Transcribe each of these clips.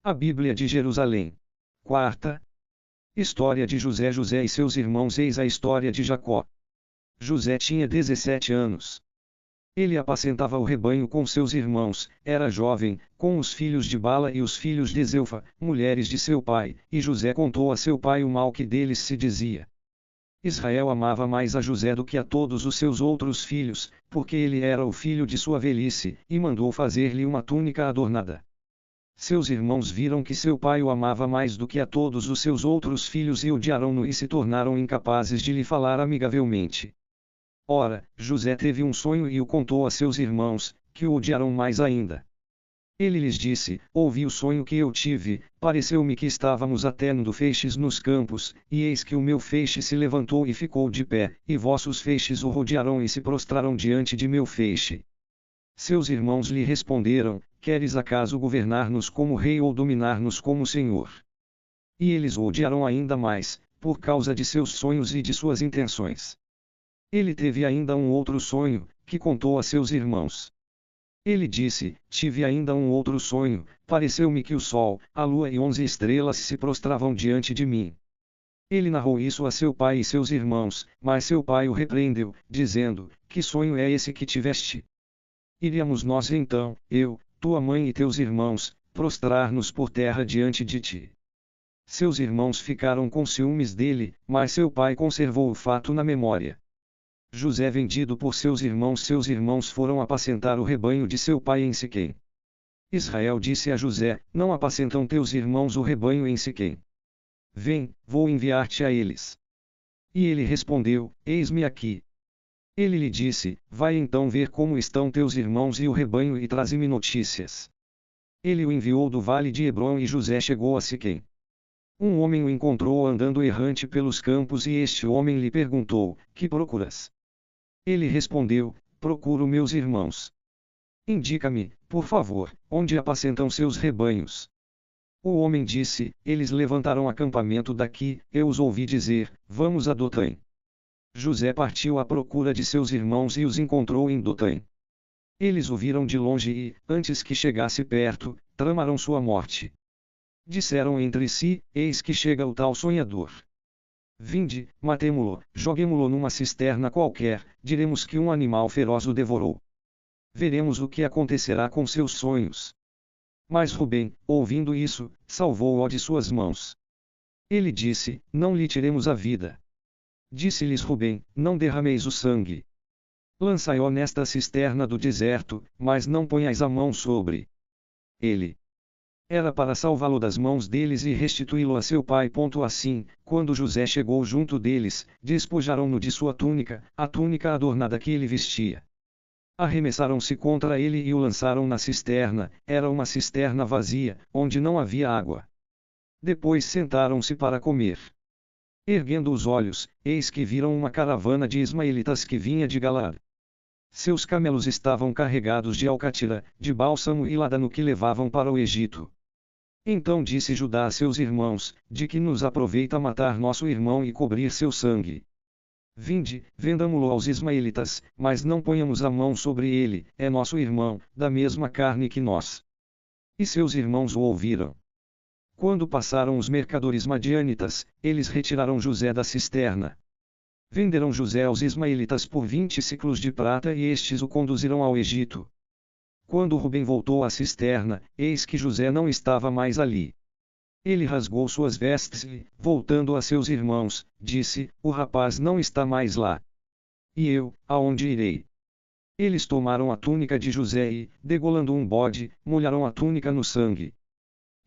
A Bíblia de Jerusalém. Quarta. História de José. José e seus irmãos. Eis a história de Jacó. José tinha 17 anos. Ele apacentava o rebanho com seus irmãos, era jovem, com os filhos de Bala e os filhos de Zilfa, mulheres de seu pai, e José contou a seu pai o mal que deles se dizia. Israel amava mais a José do que a todos os seus outros filhos, porque ele era o filho de sua velhice, e mandou fazer-lhe uma túnica adornada. Seus irmãos viram que seu pai o amava mais do que a todos os seus outros filhos e odiaram-no e se tornaram incapazes de lhe falar amigavelmente. Ora, José teve um sonho e o contou a seus irmãos, que o odiaram mais ainda. Ele lhes disse: ouvi o sonho que eu tive, pareceu-me que estávamos atendo feixes nos campos, e eis que o meu feixe se levantou e ficou de pé, e vossos feixes o rodearam e se prostraram diante de meu feixe. Seus irmãos lhe responderam: queres acaso governar-nos como rei ou dominar-nos como senhor? E eles o odiaram ainda mais, por causa de seus sonhos e de suas intenções. Ele teve ainda um outro sonho, que contou a seus irmãos. Ele disse: tive ainda um outro sonho, pareceu-me que o sol, a lua e 11 estrelas se prostravam diante de mim. Ele narrou isso a seu pai e seus irmãos, mas seu pai o repreendeu, dizendo: que sonho é esse que tiveste? Iríamos nós então, eu, tua mãe e teus irmãos, prostrar-nos por terra diante de ti. Seus irmãos ficaram com ciúmes dele, mas seu pai conservou o fato na memória. José vendido por seus irmãos foram apacentar o rebanho de seu pai em Siquém. Israel disse a José: não apacentam teus irmãos o rebanho em Siquém? Vem, vou enviar-te a eles. E ele respondeu: eis-me aqui. Ele lhe disse: vai então ver como estão teus irmãos e o rebanho e traze-me notícias. Ele o enviou do vale de Hebrom e José chegou a Siquém. Um homem o encontrou andando errante pelos campos e este homem lhe perguntou: que procuras? Ele respondeu: procuro meus irmãos. Indica-me, por favor, onde apacentam seus rebanhos. O homem disse: eles levantaram acampamento daqui, eu os ouvi dizer: vamos a Dotã. José partiu à procura de seus irmãos e os encontrou em Dotã. Eles o viram de longe e, antes que chegasse perto, tramaram sua morte. Disseram entre si: eis que chega o tal sonhador. Vinde, matemo-lo, joguemo-lo numa cisterna qualquer, diremos que um animal feroz o devorou. Veremos o que acontecerá com seus sonhos. Mas Rubem, ouvindo isso, salvou-o de suas mãos. Ele disse: não lhe tiremos a vida. Disse-lhes Rubem: não derrameis o sangue. Lançai-o nesta cisterna do deserto, mas não ponhais a mão sobre ele. Era para salvá-lo das mãos deles e restituí-lo a seu pai. Assim, quando José chegou junto deles, despojaram-no de sua túnica, a túnica adornada que ele vestia. Arremessaram-se contra ele e o lançaram na cisterna, era uma cisterna vazia, onde não havia água. Depois sentaram-se para comer. Erguendo os olhos, eis que viram uma caravana de ismaelitas que vinha de Galaad. Seus camelos estavam carregados de alcatira, de bálsamo e ládano que levavam para o Egito. Então disse Judá a seus irmãos: de que nos aproveita matar nosso irmão e cobrir seu sangue? Vinde, vendamo-lo aos ismaelitas, mas não ponhamos a mão sobre ele, é nosso irmão, da mesma carne que nós. E seus irmãos o ouviram. Quando passaram os mercadores madianitas, eles retiraram José da cisterna. Venderam José aos ismaelitas por 20 siclos de prata e estes o conduziram ao Egito. Quando Rubem voltou à cisterna, eis que José não estava mais ali. Ele rasgou suas vestes e, voltando a seus irmãos, disse: o rapaz não está mais lá. E eu, aonde irei? Eles tomaram a túnica de José e, degolando um bode, molharam a túnica no sangue.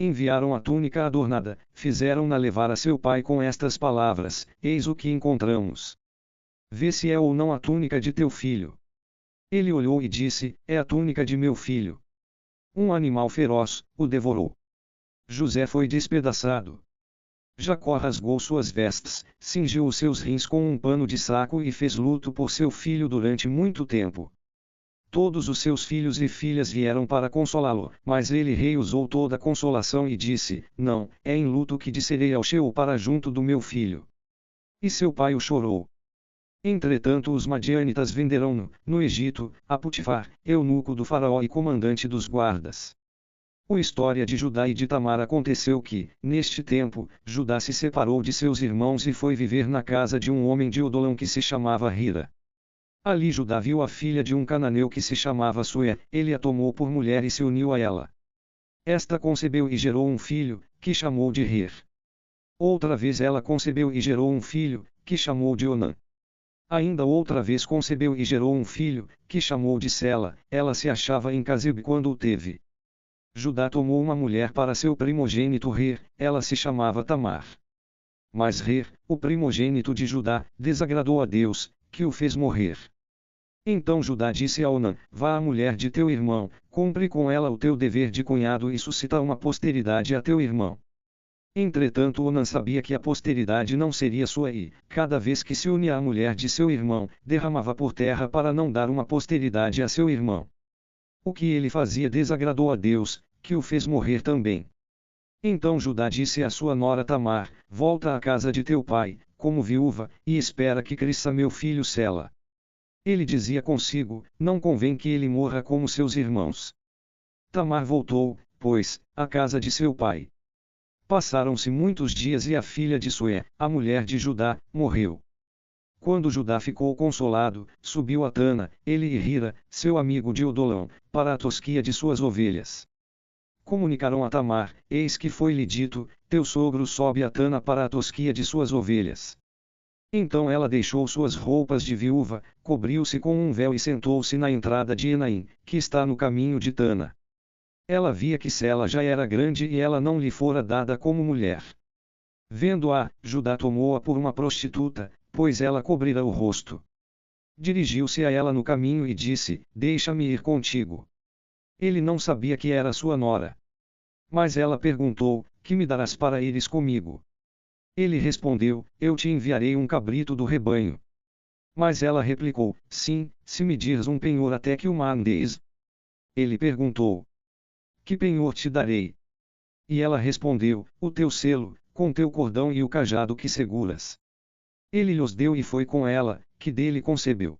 Enviaram a túnica adornada, fizeram-na levar a seu pai com estas palavras: eis o que encontramos. Vê se é ou não a túnica de teu filho. Ele olhou e disse: é a túnica de meu filho. Um animal feroz o devorou. José foi despedaçado. Jacó rasgou suas vestes, cingiu os seus rins com um pano de saco e fez luto por seu filho durante muito tempo. Todos os seus filhos e filhas vieram para consolá-lo, mas ele reusou toda a consolação e disse: não, é em luto que descerei ao Sheol para junto do meu filho. E seu pai o chorou. Entretanto os madianitas venderam-no, no Egito, a Potifar, eunuco do faraó e comandante dos guardas. A história de Judá e de Tamar. Aconteceu que, neste tempo, Judá se separou de seus irmãos e foi viver na casa de um homem de Odolão que se chamava Hira. Ali Judá viu a filha de um cananeu que se chamava Sué, ele a tomou por mulher e se uniu a ela. Esta concebeu e gerou um filho, que chamou de Rir. Outra vez ela concebeu e gerou um filho, que chamou de Onã. Ainda outra vez concebeu e gerou um filho, que chamou de Sela. Ela se achava em Casibe quando o teve. Judá tomou uma mulher para seu primogênito Rir, ela se chamava Tamar. Mas Rir, o primogênito de Judá, desagradou a Deus, que o fez morrer. Então Judá disse a Onã: vá à mulher de teu irmão, cumpre com ela o teu dever de cunhado e suscita uma posteridade a teu irmão. Entretanto Onã sabia que a posteridade não seria sua e, cada vez que se unia à mulher de seu irmão, derramava por terra para não dar uma posteridade a seu irmão. O que ele fazia desagradou a Deus, que o fez morrer também. Então Judá disse à sua nora Tamar: volta à casa de teu pai, como viúva, e espera que cresça meu filho Sela. Ele dizia consigo: não convém que ele morra como seus irmãos. Tamar voltou, pois, à casa de seu pai. Passaram-se muitos dias e a filha de Sué, a mulher de Judá, morreu. Quando Judá ficou consolado, subiu a Tana, ele e Hira, seu amigo de Odolão, para a tosquia de suas ovelhas. Comunicaram a Tamar: eis que foi-lhe dito, teu sogro sobe a Tana para a tosquia de suas ovelhas. Então ela deixou suas roupas de viúva, cobriu-se com um véu e sentou-se na entrada de Enaim, que está no caminho de Tana. Ela via que Sela já era grande e ela não lhe fora dada como mulher. Vendo-a, Judá tomou-a por uma prostituta, pois ela cobrira o rosto. Dirigiu-se a ela no caminho e disse: deixa-me ir contigo. Ele não sabia que era sua nora. Mas ela perguntou: que me darás para ires comigo? Ele respondeu: eu te enviarei um cabrito do rebanho. Mas ela replicou: sim, se me dires um penhor até que o mandes. Ele perguntou: que penhor te darei? E ela respondeu: o teu selo, com teu cordão e o cajado que seguras. Ele lhos deu e foi com ela, que dele concebeu.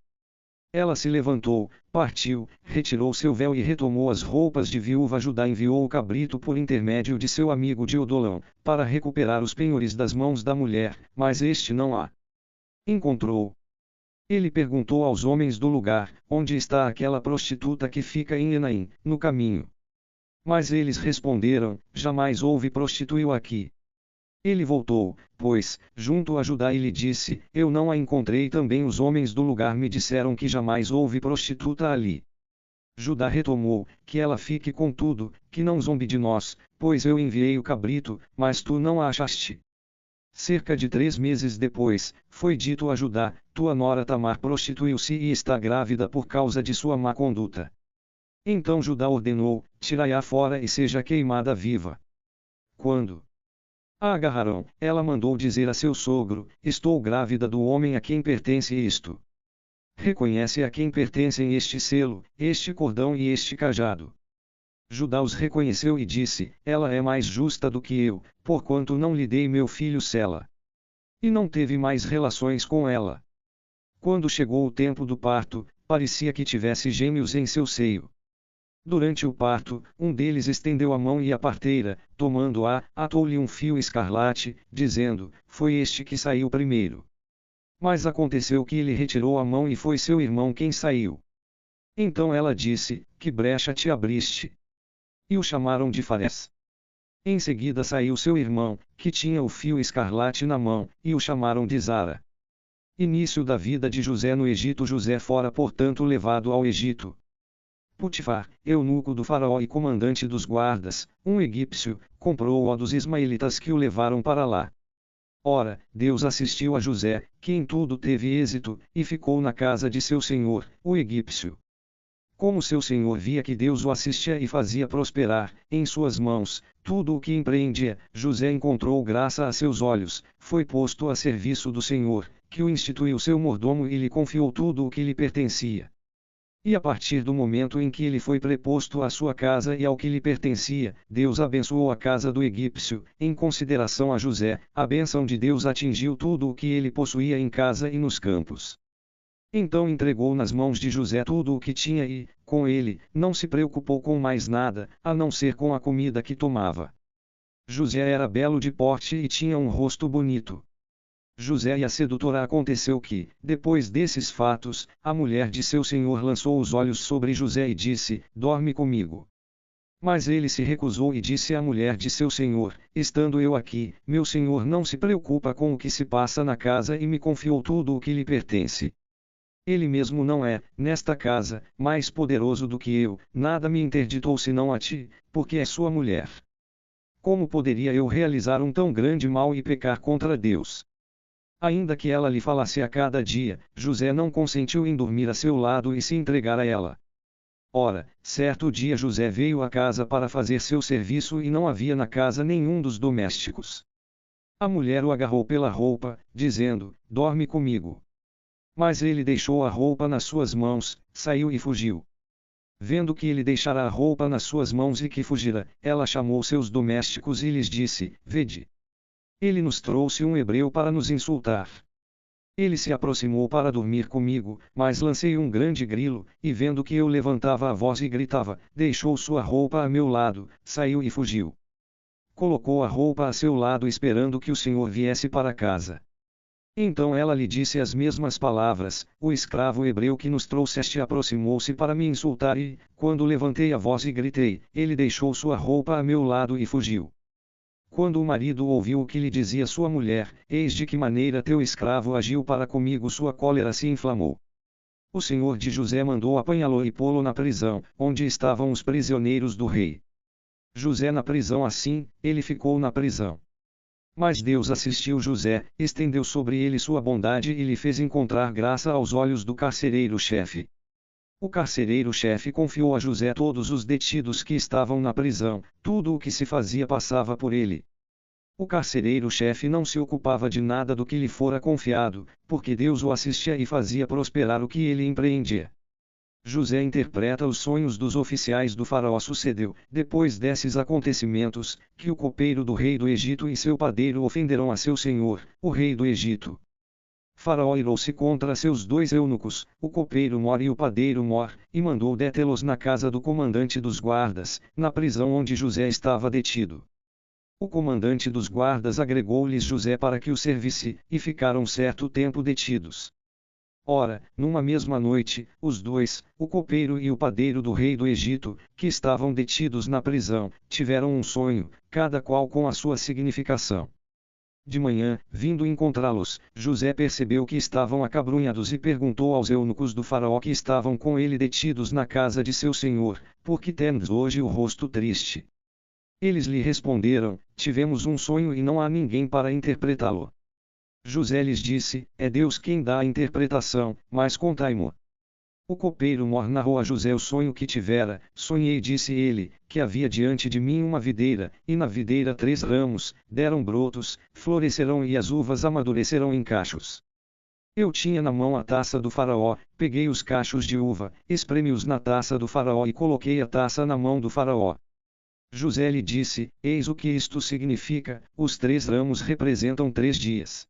Ela se levantou, partiu, retirou seu véu e retomou as roupas de viúva. Judá enviou o cabrito por intermédio de seu amigo de Odolão, para recuperar os penhores das mãos da mulher, mas este não a encontrou. Ele perguntou aos homens do lugar: onde está aquela prostituta que fica em Enaim, no caminho? Mas eles responderam: jamais houve prostituiu aqui. Ele voltou, pois, junto a Judá e lhe disse: eu não a encontrei. Também os homens do lugar me disseram que jamais houve prostituta ali. Judá retomou: que ela fique contudo, que não zombe de nós, pois eu enviei o cabrito, mas tu não a achaste. Cerca de 3 meses depois, foi dito a Judá: tua nora Tamar prostituiu-se e está grávida por causa de sua má conduta. Então Judá ordenou: tirai-a fora e seja queimada viva. Quando a agarraram, ela mandou dizer a seu sogro: estou grávida do homem a quem pertence isto. Reconhece a quem pertencem este selo, este cordão e este cajado. Judá os reconheceu e disse: ela é mais justa do que eu, porquanto não lhe dei meu filho Sela. E não teve mais relações com ela. Quando chegou o tempo do parto, parecia que tivesse gêmeos em seu seio. Durante o parto, um deles estendeu a mão e a parteira, tomando-a, atou-lhe um fio escarlate, dizendo: foi este que saiu primeiro. Mas aconteceu que ele retirou a mão e foi seu irmão quem saiu. Então ela disse: que brecha te abriste? E o chamaram de Farés. Em seguida saiu seu irmão, que tinha o fio escarlate na mão, e o chamaram de Zara. Início da vida de José no Egito. José fora portanto levado ao Egito. Putifar, eunuco do faraó e comandante dos guardas, um egípcio, comprou-o dos ismaelitas que o levaram para lá. Ora, Deus assistiu a José, que em tudo teve êxito, e ficou na casa de seu senhor, o egípcio. Como seu senhor via que Deus o assistia e fazia prosperar, em suas mãos, tudo o que empreendia, José encontrou graça a seus olhos, foi posto a serviço do Senhor, que o instituiu seu mordomo e lhe confiou tudo o que lhe pertencia. E a partir do momento em que ele foi preposto à sua casa e ao que lhe pertencia, Deus abençoou a casa do egípcio. Em consideração a José, a bênção de Deus atingiu tudo o que ele possuía em casa e nos campos. Então entregou nas mãos de José tudo o que tinha e, com ele, não se preocupou com mais nada, a não ser com a comida que tomava. José era belo de porte e tinha um rosto bonito. José e a sedutora. Aconteceu que, depois desses fatos, a mulher de seu senhor lançou os olhos sobre José e disse: dorme comigo. Mas ele se recusou e disse à mulher de seu senhor: estando eu aqui, meu senhor não se preocupa com o que se passa na casa e me confiou tudo o que lhe pertence. Ele mesmo não é, nesta casa, mais poderoso do que eu, nada me interditou senão a ti, porque é sua mulher. Como poderia eu realizar um tão grande mal e pecar contra Deus? Ainda que ela lhe falasse a cada dia, José não consentiu em dormir a seu lado e se entregar a ela. Ora, certo dia José veio à casa para fazer seu serviço e não havia na casa nenhum dos domésticos. A mulher o agarrou pela roupa, dizendo: dorme comigo. Mas ele deixou a roupa nas suas mãos, saiu e fugiu. Vendo que ele deixara a roupa nas suas mãos e que fugira, ela chamou seus domésticos e lhes disse: vede. Ele nos trouxe um hebreu para nos insultar. Ele se aproximou para dormir comigo, mas lancei um grande grilo, e vendo que eu levantava a voz e gritava, deixou sua roupa a meu lado, saiu e fugiu. Colocou a roupa a seu lado esperando que o senhor viesse para casa. Então ela lhe disse as mesmas palavras: o escravo hebreu que nos trouxeste aproximou-se para me insultar e, quando levantei a voz e gritei, ele deixou sua roupa a meu lado e fugiu. Quando o marido ouviu o que lhe dizia sua mulher, eis de que maneira teu escravo agiu para comigo, sua cólera se inflamou. O senhor de José mandou apanhá-lo e pô-lo na prisão, onde estavam os prisioneiros do rei. José na prisão. Assim, ele ficou na prisão. Mas Deus assistiu José, estendeu sobre ele sua bondade e lhe fez encontrar graça aos olhos do carcereiro-chefe. O carcereiro-chefe confiou a José todos os detidos que estavam na prisão, tudo o que se fazia passava por ele. O carcereiro-chefe não se ocupava de nada do que lhe fora confiado, porque Deus o assistia e fazia prosperar o que ele empreendia. José interpreta os sonhos dos oficiais do faraó. Sucedeu, depois desses acontecimentos, que o copeiro do rei do Egito e seu padeiro ofenderam a seu senhor, o rei do Egito. Faraó irou-se contra seus dois eunucos, o copeiro Mor e o padeiro Mor, e mandou detê-los na casa do comandante dos guardas, na prisão onde José estava detido. O comandante dos guardas agregou-lhes José para que o servisse, e ficaram certo tempo detidos. Ora, numa mesma noite, os dois, o copeiro e o padeiro do rei do Egito, que estavam detidos na prisão, tiveram um sonho, cada qual com a sua significação. De manhã, vindo encontrá-los, José percebeu que estavam acabrunhados e perguntou aos eunucos do faraó que estavam com ele detidos na casa de seu senhor: por que tendes hoje o rosto triste? Eles lhe responderam: tivemos um sonho e não há ninguém para interpretá-lo. José lhes disse: é Deus quem dá a interpretação, mas contai-mo. O copeiro Mor narrou a José o sonho que tivera. Sonhei, disse ele, que havia diante de mim uma videira, e na videira 3 ramos, deram brotos, florescerão e as uvas amadurecerão em cachos. Eu tinha na mão a taça do faraó, peguei os cachos de uva, espremi-os na taça do faraó e coloquei a taça na mão do faraó. José lhe disse: eis o que isto significa, os 3 ramos representam 3 dias.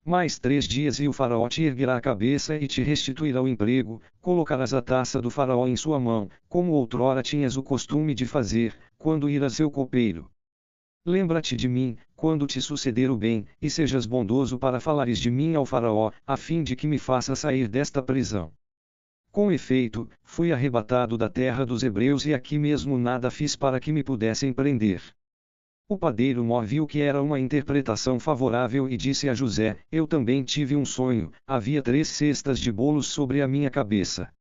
Mais 3 dias e o faraó te erguerá a cabeça e te restituirá o emprego, colocarás a taça do faraó em sua mão, como outrora tinhas o costume de fazer, quando ir a seu copeiro. Lembra-te de mim, quando te suceder o bem, e sejas bondoso para falares de mim ao faraó, a fim de que me faça sair desta prisão. Com efeito, fui arrebatado da terra dos hebreus e aqui mesmo nada fiz para que me pudessem prender. O padeiro Mor viu que era uma interpretação favorável e disse a José: eu também tive um sonho, havia 3 cestas de bolos sobre a minha cabeça.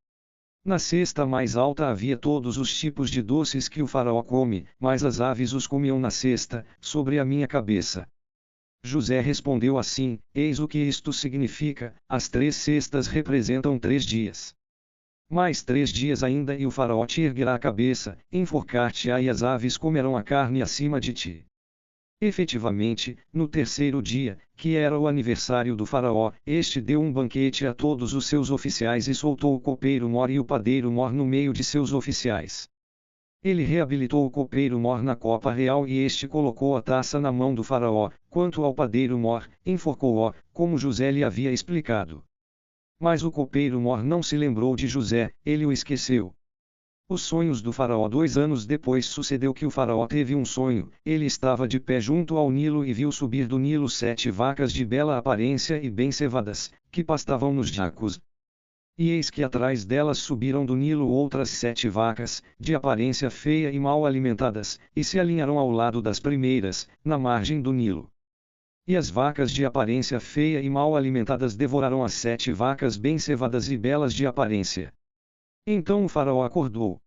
Na cesta mais alta havia todos os tipos de doces que o faraó come, mas as aves os comiam na cesta, sobre a minha cabeça. José respondeu assim: eis o que isto significa, as 3 cestas representam 3 dias. Mais 3 dias ainda e o faraó te erguerá a cabeça, enforcar-te-á e as aves comerão a carne acima de ti. Efetivamente, no 3º dia, que era o aniversário do faraó, este deu um banquete a todos os seus oficiais e soltou o copeiro Mor e o padeiro Mor no meio de seus oficiais. Ele reabilitou o copeiro Mor na copa real e este colocou a taça na mão do faraó, quanto ao padeiro Mor, enforcou-o, como José lhe havia explicado. Mas o copeiro mor não se lembrou de José, ele o esqueceu. Os sonhos do faraó. 2 anos depois sucedeu que o faraó teve um sonho. Ele estava de pé junto ao Nilo e viu subir do Nilo 7 vacas de bela aparência e bem cevadas, que pastavam nos jacos. E eis que atrás delas subiram do Nilo outras 7 vacas, de aparência feia e mal alimentadas, e se alinharam ao lado das primeiras, na margem do Nilo. E as vacas de aparência feia e mal alimentadas devoraram as 7 vacas bem cevadas e belas de aparência. Então o faraó acordou.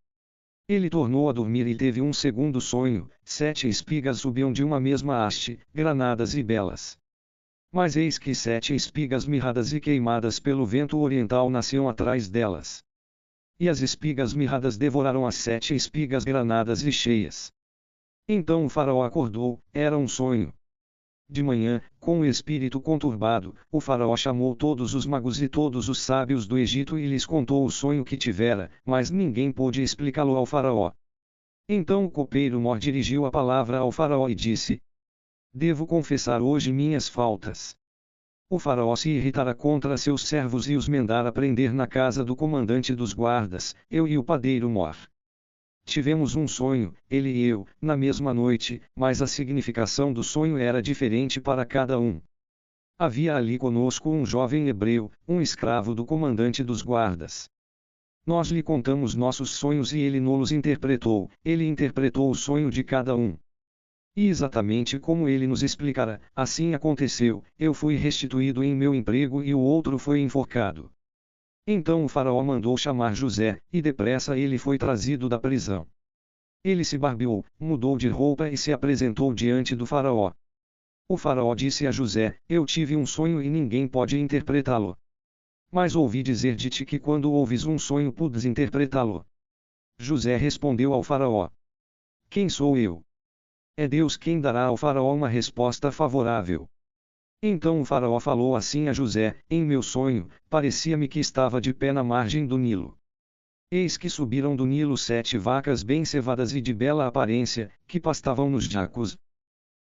Ele tornou a dormir e teve um segundo sonho: 7 espigas subiam de uma mesma haste, granadas e belas. Mas eis que 7 espigas mirradas e queimadas pelo vento oriental nasciam atrás delas. E as espigas mirradas devoraram as 7 espigas granadas e cheias. Então o faraó acordou, era um sonho. De manhã, com o espírito conturbado, o faraó chamou todos os magos e todos os sábios do Egito e lhes contou o sonho que tivera, mas ninguém pôde explicá-lo ao faraó. Então o copeiro mor dirigiu a palavra ao faraó e disse: Devo confessar hoje minhas faltas. O faraó se irritará contra seus servos e os mandará prender na casa do comandante dos guardas, eu e o padeiro mor. Tivemos um sonho, ele e eu, na mesma noite, mas a significação do sonho era diferente para cada um. Havia ali conosco um jovem hebreu, um escravo do comandante dos guardas. Nós lhe contamos nossos sonhos e ele nos interpretou, ele interpretou o sonho de cada um. E exatamente como ele nos explicara, assim aconteceu, eu fui restituído em meu emprego e o outro foi enforcado. Então o faraó mandou chamar José, e depressa ele foi trazido da prisão. Ele se barbeou, mudou de roupa e se apresentou diante do faraó. O faraó disse a José: Eu tive um sonho e ninguém pode interpretá-lo. Mas ouvi dizer de ti que quando ouves um sonho podes interpretá-lo. José respondeu ao faraó: Quem sou eu? É Deus quem dará ao faraó uma resposta favorável. Então o faraó falou assim a José: Em meu sonho, parecia-me que estava de pé na margem do Nilo. Eis que subiram do Nilo 7 vacas bem cevadas e de bela aparência, que pastavam nos jacos.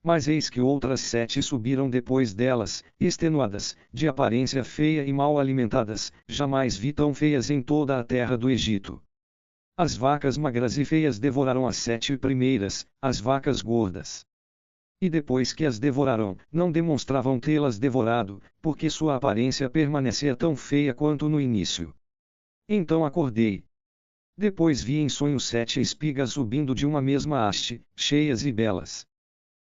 Mas eis que outras 7 subiram depois delas, extenuadas, de aparência feia e mal alimentadas, jamais vi tão feias em toda a terra do Egito. As vacas magras e feias devoraram as 7 primeiras, as vacas gordas. E depois que as devoraram, não demonstravam tê-las devorado, porque sua aparência permanecia tão feia quanto no início. Então acordei. Depois vi em sonho 7 espigas subindo de uma mesma haste, cheias e belas.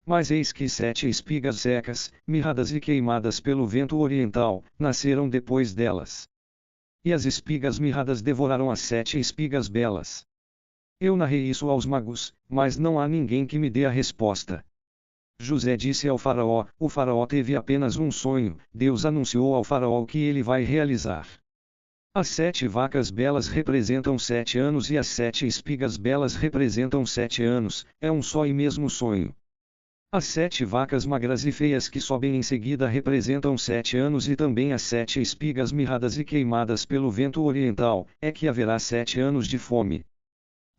Mas eis que 7 espigas secas, mirradas e queimadas pelo vento oriental, nasceram depois delas. E as espigas mirradas devoraram as 7 espigas belas. Eu narrei isso aos magos, mas não há ninguém que me dê a resposta. José disse ao faraó: O faraó teve apenas um sonho, Deus anunciou ao faraó o que ele vai realizar. As 7 vacas belas representam 7 anos e as 7 espigas belas representam 7 anos, é um só e mesmo sonho. As 7 vacas magras e feias que sobem em seguida representam 7 anos e também as 7 espigas mirradas e queimadas pelo vento oriental, é que haverá 7 anos de fome.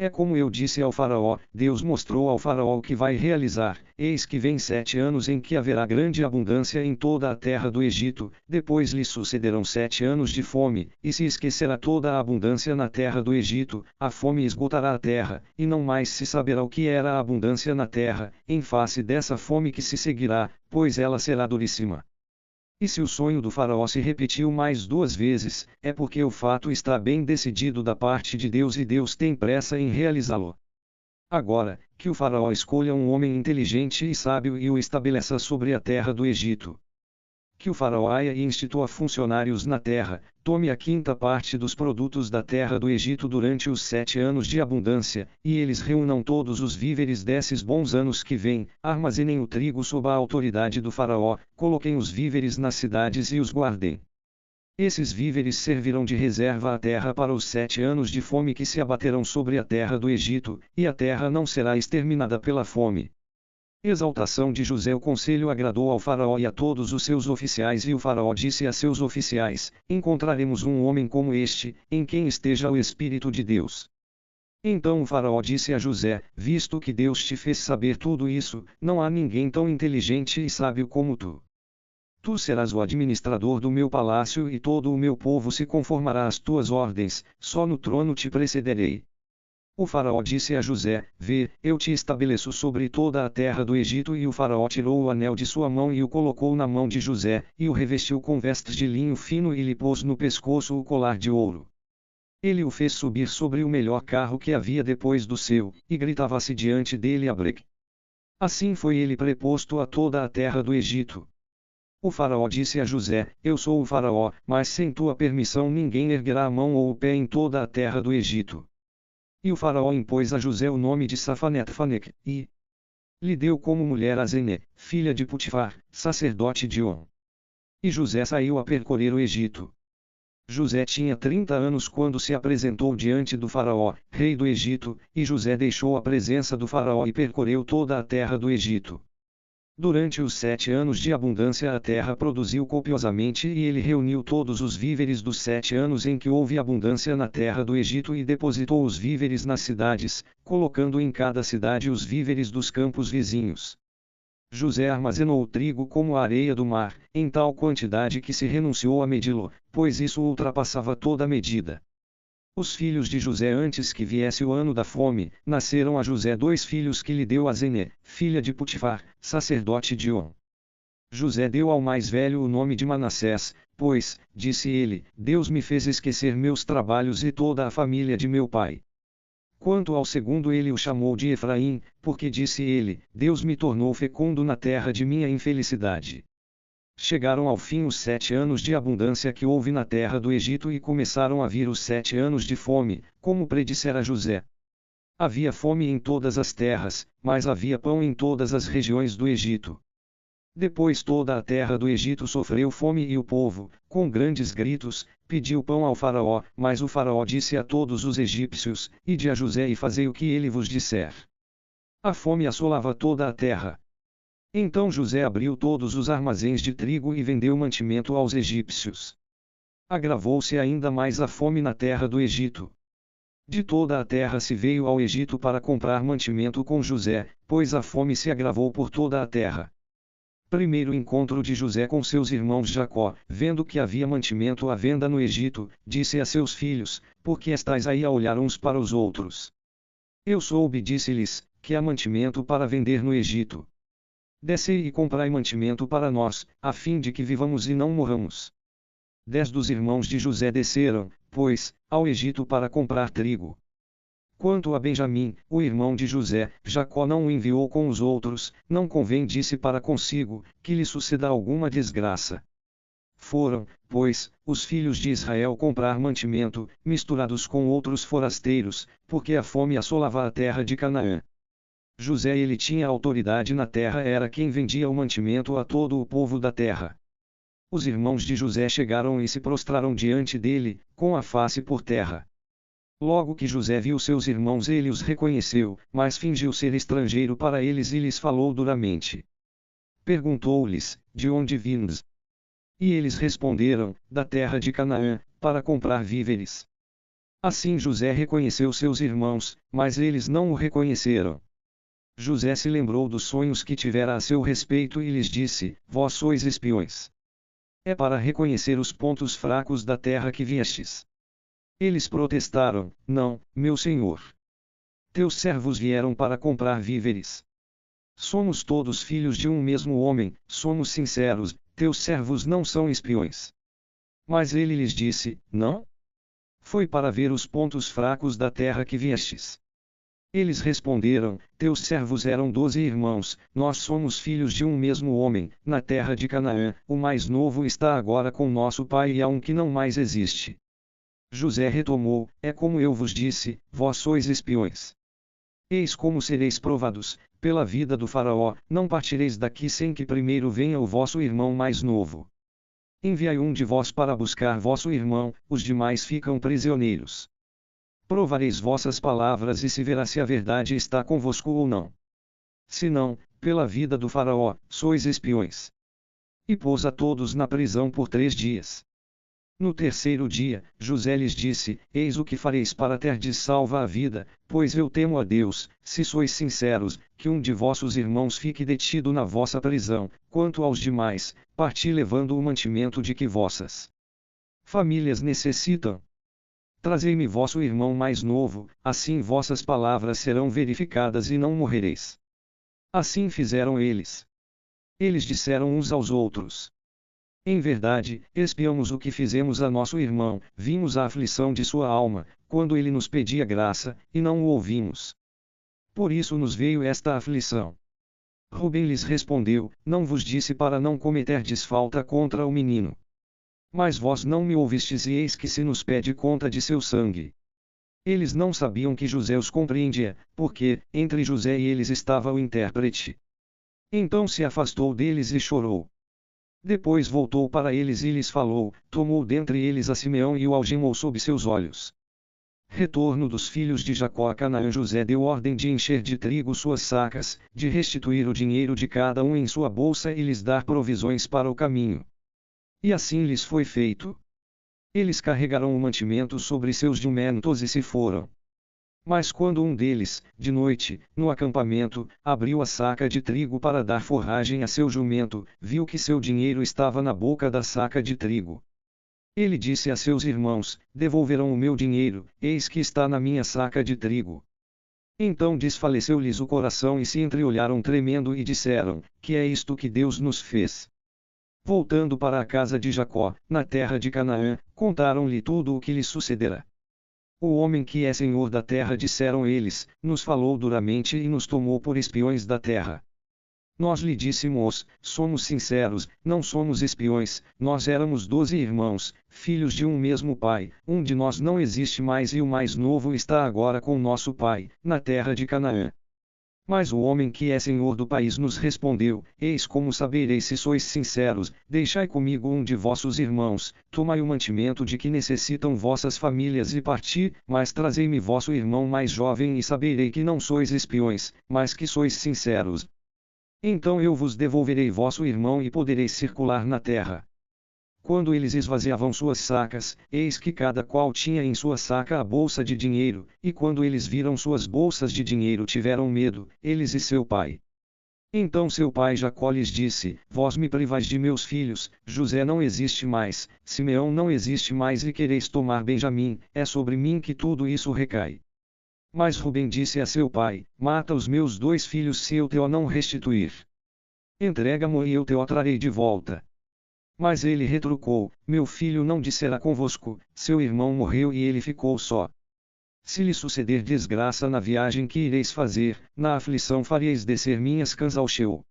É como eu disse ao faraó, Deus mostrou ao faraó o que vai realizar, eis que vem 7 anos em que haverá grande abundância em toda a terra do Egito, depois lhe sucederão 7 anos de fome, e se esquecerá toda a abundância na terra do Egito, a fome esgotará a terra, e não mais se saberá o que era a abundância na terra, em face dessa fome que se seguirá, pois ela será duríssima. E se o sonho do faraó se repetiu mais 2 vezes, é porque o fato está bem decidido da parte de Deus e Deus tem pressa em realizá-lo. Agora, que o faraó escolha um homem inteligente e sábio e o estabeleça sobre a terra do Egito. Que o faraó haja e institua funcionários na terra, tome a 5ª parte dos produtos da terra do Egito durante os 7 anos de abundância, e eles reúnam todos os víveres desses bons anos que vêm, armazenem o trigo sob a autoridade do faraó, coloquem os víveres nas cidades e os guardem. Esses víveres servirão de reserva à terra para os 7 anos de fome que se abaterão sobre a terra do Egito, e a terra não será exterminada pela fome. Exaltação de José. O conselho agradou ao faraó e a todos os seus oficiais, e o faraó disse a seus oficiais: Encontraremos um homem como este, em quem esteja o Espírito de Deus. Então o faraó disse a José: Visto que Deus te fez saber tudo isso, não há ninguém tão inteligente e sábio como tu. Tu serás o administrador do meu palácio e todo o meu povo se conformará às tuas ordens, só no trono te precederei. O faraó disse a José: Vê, eu te estabeleço sobre toda a terra do Egito. E o faraó tirou o anel de sua mão e o colocou na mão de José, e o revestiu com vestes de linho fino e lhe pôs no pescoço o colar de ouro. Ele o fez subir sobre o melhor carro que havia depois do seu, e gritava-se diante dele Abreque. Assim foi ele preposto a toda a terra do Egito. O faraó disse a José: Eu sou o faraó, mas sem tua permissão ninguém erguerá a mão ou o pé em toda a terra do Egito. E o faraó impôs a José o nome de Safanete-Faneque, e lhe deu como mulher a Zené, filha de Putifar, sacerdote de On. E José saiu a percorrer o Egito. José tinha 30 anos quando se apresentou diante do faraó, rei do Egito, e José deixou a presença do faraó e percorreu toda a terra do Egito. Durante os 7 anos de abundância a terra produziu copiosamente e ele reuniu todos os víveres dos 7 anos em que houve abundância na terra do Egito e depositou os víveres nas cidades, colocando em cada cidade os víveres dos campos vizinhos. José armazenou o trigo como a areia do mar, em tal quantidade que se renunciou a medi-lo, pois isso ultrapassava toda a medida. Os filhos de José antes que viesse o ano da fome, nasceram a José 2 filhos que lhe deu a Zené, filha de Putifar, sacerdote de On. José deu ao mais velho o nome de Manassés, pois, disse ele, Deus me fez esquecer meus trabalhos e toda a família de meu pai. Quanto ao segundo ele o chamou de Efraim, porque disse ele, Deus me tornou fecundo na terra de minha infelicidade. Chegaram ao fim os 7 anos de abundância que houve na terra do Egito e começaram a vir os 7 anos de fome, como predissera José. Havia fome em todas as terras, mas havia pão em todas as regiões do Egito. Depois toda a terra do Egito sofreu fome e o povo, com grandes gritos, pediu pão ao faraó, mas o faraó disse a todos os egípcios, Ide a José e fazei o que ele vos disser. A fome assolava toda a terra. Então José abriu todos os armazéns de trigo e vendeu mantimento aos egípcios. Agravou-se ainda mais a fome na terra do Egito. De toda a terra se veio ao Egito para comprar mantimento com José, pois a fome se agravou por toda a terra. Primeiro encontro de José com seus irmãos Jacó, vendo que havia mantimento à venda no Egito, disse a seus filhos, Por que estáis aí a olhar uns para os outros? Eu soube, disse-lhes, que há mantimento para vender no Egito. Descei e comprai mantimento para nós, a fim de que vivamos e não morramos. 10 dos irmãos de José desceram, pois, ao Egito para comprar trigo. Quanto a Benjamim, o irmão de José, Jacó não o enviou com os outros, não convém, disse para consigo, que lhe suceda alguma desgraça. Foram, pois, os filhos de Israel comprar mantimento, misturados com outros forasteiros, porque a fome assolava a terra de Canaã. José ele tinha autoridade na terra, era quem vendia o mantimento a todo o povo da terra. Os irmãos de José chegaram e se prostraram diante dele, com a face por terra. Logo que José viu seus irmãos ele os reconheceu, mas fingiu ser estrangeiro para eles e lhes falou duramente. Perguntou-lhes, de onde vindes? E eles responderam, da terra de Canaã, para comprar víveres. Assim José reconheceu seus irmãos, mas eles não o reconheceram. José se lembrou dos sonhos que tivera a seu respeito e lhes disse, Vós sois espiões. É para reconhecer os pontos fracos da terra que viestes. Eles protestaram, Não, meu senhor. Teus servos vieram para comprar víveres. Somos todos filhos de um mesmo homem, somos sinceros, teus servos não são espiões. Mas ele lhes disse, Não? Foi para ver os pontos fracos da terra que viestes. Eles responderam, Teus servos eram 12 irmãos, nós somos filhos de um mesmo homem, na terra de Canaã, o mais novo está agora com nosso pai e há um que não mais existe. José retomou, É como eu vos disse, vós sois espiões. Eis como sereis provados, pela vida do faraó, não partireis daqui sem que primeiro venha o vosso irmão mais novo. Enviai um de vós para buscar vosso irmão, os demais ficam prisioneiros. Provareis vossas palavras e se verá se a verdade está convosco ou não. Se não, pela vida do faraó, sois espiões. E pôs a todos na prisão por 3 dias. No terceiro dia, José lhes disse: Eis o que fareis para terdes salva a vida, pois eu temo a Deus, se sois sinceros, que um de vossos irmãos fique detido na vossa prisão, quanto aos demais, parti levando o mantimento de que vossas famílias necessitam. Trazei-me vosso irmão mais novo, assim vossas palavras serão verificadas e não morrereis. Assim fizeram eles. Eles disseram uns aos outros: Em verdade, espiamos o que fizemos a nosso irmão, vimos a aflição de sua alma, quando ele nos pedia graça, e não o ouvimos. Por isso nos veio esta aflição. Rubem lhes respondeu: Não vos disse para não cometerdes falta contra o menino. Mas vós não me ouvistes e eis que se nos pede conta de seu sangue. Eles não sabiam que José os compreendia, porque, entre José e eles estava o intérprete. Então se afastou deles e chorou. Depois voltou para eles e lhes falou, tomou dentre eles a Simeão e o algemou sob seus olhos. Retorno dos filhos de Jacó a Canaã. José deu ordem de encher de trigo suas sacas, de restituir o dinheiro de cada um em sua bolsa e lhes dar provisões para o caminho. E assim lhes foi feito. Eles carregaram o mantimento sobre seus jumentos e se foram. Mas quando um deles, de noite, no acampamento, abriu a saca de trigo para dar forragem a seu jumento, viu que seu dinheiro estava na boca da saca de trigo. Ele disse a seus irmãos: Devolverão o meu dinheiro, eis que está na minha saca de trigo. Então desfaleceu-lhes o coração e se entreolharam tremendo e disseram: Que é isto que Deus nos fez? Voltando para a casa de Jacó, na terra de Canaã, contaram-lhe tudo o que lhes sucedera. O homem que é senhor da terra, disseram eles, nos falou duramente e nos tomou por espiões da terra. Nós lhe dissemos: Somos sinceros, não somos espiões, nós éramos 12 irmãos, filhos de um mesmo pai, um de nós não existe mais e o mais novo está agora com nosso pai, na terra de Canaã. Mas o homem que é senhor do país nos respondeu: Eis como sabereis se sois sinceros, deixai comigo um de vossos irmãos, tomai o mantimento de que necessitam vossas famílias e parti, mas trazei-me vosso irmão mais jovem e saberei que não sois espiões, mas que sois sinceros. Então eu vos devolverei vosso irmão e podereis circular na terra. Quando eles esvaziavam suas sacas, eis que cada qual tinha em sua saca a bolsa de dinheiro, e quando eles viram suas bolsas de dinheiro tiveram medo, eles e seu pai. Então seu pai Jacó lhes disse: Vós me privais de meus filhos, José não existe mais, Simeão não existe mais e quereis tomar Benjamim, é sobre mim que tudo isso recai. Mas Rubem disse a seu pai: Mata os meus 2 filhos se eu te o não restituir. Entrega-mo e eu te o trarei de volta. Mas ele retrucou: Meu filho não descerá convosco, seu irmão morreu e ele ficou só. Se lhe suceder desgraça na viagem que ireis fazer, na aflição fareis descer minhas cãs ao Sheol.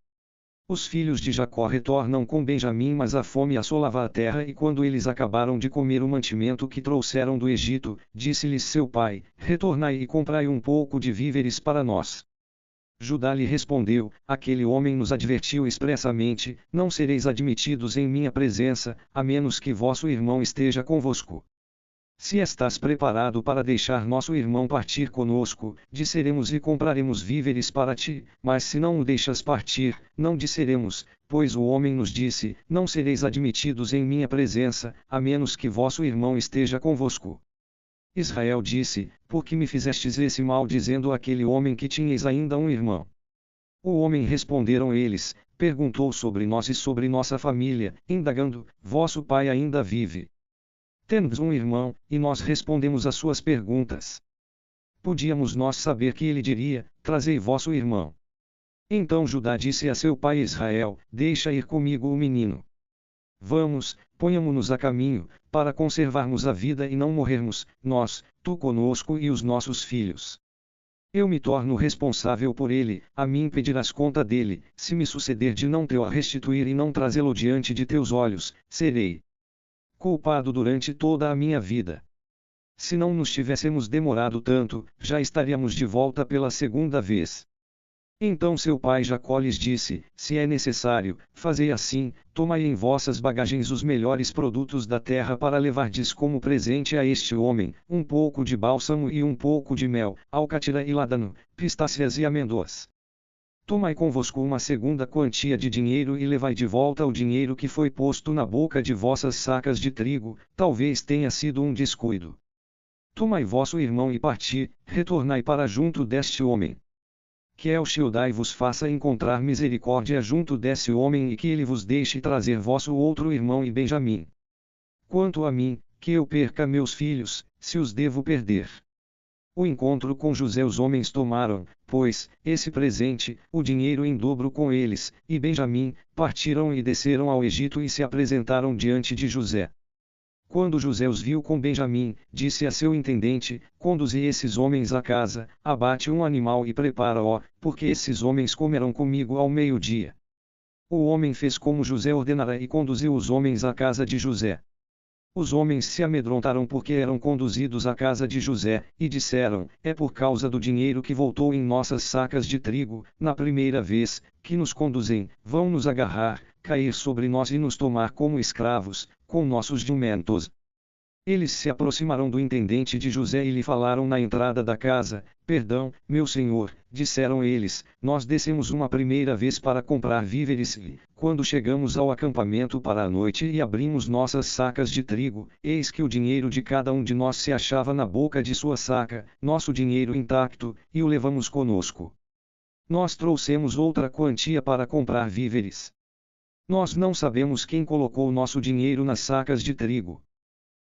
Os filhos de Jacó retornam com Benjamim, mas a fome assolava a terra, e quando eles acabaram de comer o mantimento que trouxeram do Egito, disse-lhes seu pai: Retornai e comprai um pouco de víveres para nós. Judá lhe respondeu: Aquele homem nos advertiu expressamente: Não sereis admitidos em minha presença, a menos que vosso irmão esteja convosco. Se estás preparado para deixar nosso irmão partir conosco, disseremos e compraremos víveres para ti, mas se não o deixas partir, não disseremos, pois o homem nos disse: Não sereis admitidos em minha presença, a menos que vosso irmão esteja convosco. Israel disse: Por que me fizestes esse mal, dizendo àquele homem que tinhas ainda um irmão? O homem, responderam eles, perguntou sobre nós e sobre nossa família, indagando: Vosso pai ainda vive? Temos um irmão, e nós respondemos às suas perguntas. Podíamos nós saber que ele diria: Trazei vosso irmão. Então Judá disse a seu pai Israel: Deixa ir comigo o menino. Vamos, ponhamo-nos a caminho, para conservarmos a vida e não morrermos, nós, tu conosco e os nossos filhos. Eu me torno responsável por ele, a mim pedirás conta dele, se me suceder de não te-o restituir e não trazê-lo diante de teus olhos, serei culpado durante toda a minha vida. Se não nos tivéssemos demorado tanto, já estaríamos de volta pela segunda vez. Então seu pai Jacó lhes disse: Se é necessário, fazei assim, tomai em vossas bagagens os melhores produtos da terra para levardes como presente a este homem, um pouco de bálsamo e um pouco de mel, alcátira e ládano, pistáceas e amêndoas. Tomai convosco uma segunda quantia de dinheiro e levai de volta o dinheiro que foi posto na boca de vossas sacas de trigo, talvez tenha sido um descuido. Tomai vosso irmão e parti, retornai para junto deste homem. Que El Shaddai vos faça encontrar misericórdia junto desse homem e que ele vos deixe trazer vosso outro irmão e Benjamim. Quanto a mim, que eu perca meus filhos, se os devo perder. O encontro com José os homens tomaram, pois, esse presente, o dinheiro em dobro com eles, e Benjamim, partiram e desceram ao Egito e se apresentaram diante de José. Quando José os viu com Benjamim, disse a seu intendente: conduze esses homens à casa, abate um animal e prepara-o, porque esses homens comerão comigo ao meio-dia. O homem fez como José ordenara e conduziu os homens à casa de José. Os homens se amedrontaram porque eram conduzidos à casa de José, e disseram: é por causa do dinheiro que voltou em nossas sacas de trigo, na primeira vez, que nos conduzem, vão nos agarrar, cair sobre nós e nos tomar como escravos, com nossos jumentos. Eles se aproximaram do intendente de José e lhe falaram na entrada da casa: perdão, meu senhor, disseram eles, nós descemos uma primeira vez para comprar víveres e, quando chegamos ao acampamento para a noite e abrimos nossas sacas de trigo, eis que o dinheiro de cada um de nós se achava na boca de sua saca, nosso dinheiro intacto, e o levamos conosco. Nós trouxemos outra quantia para comprar víveres. Nós não sabemos quem colocou nosso dinheiro nas sacas de trigo.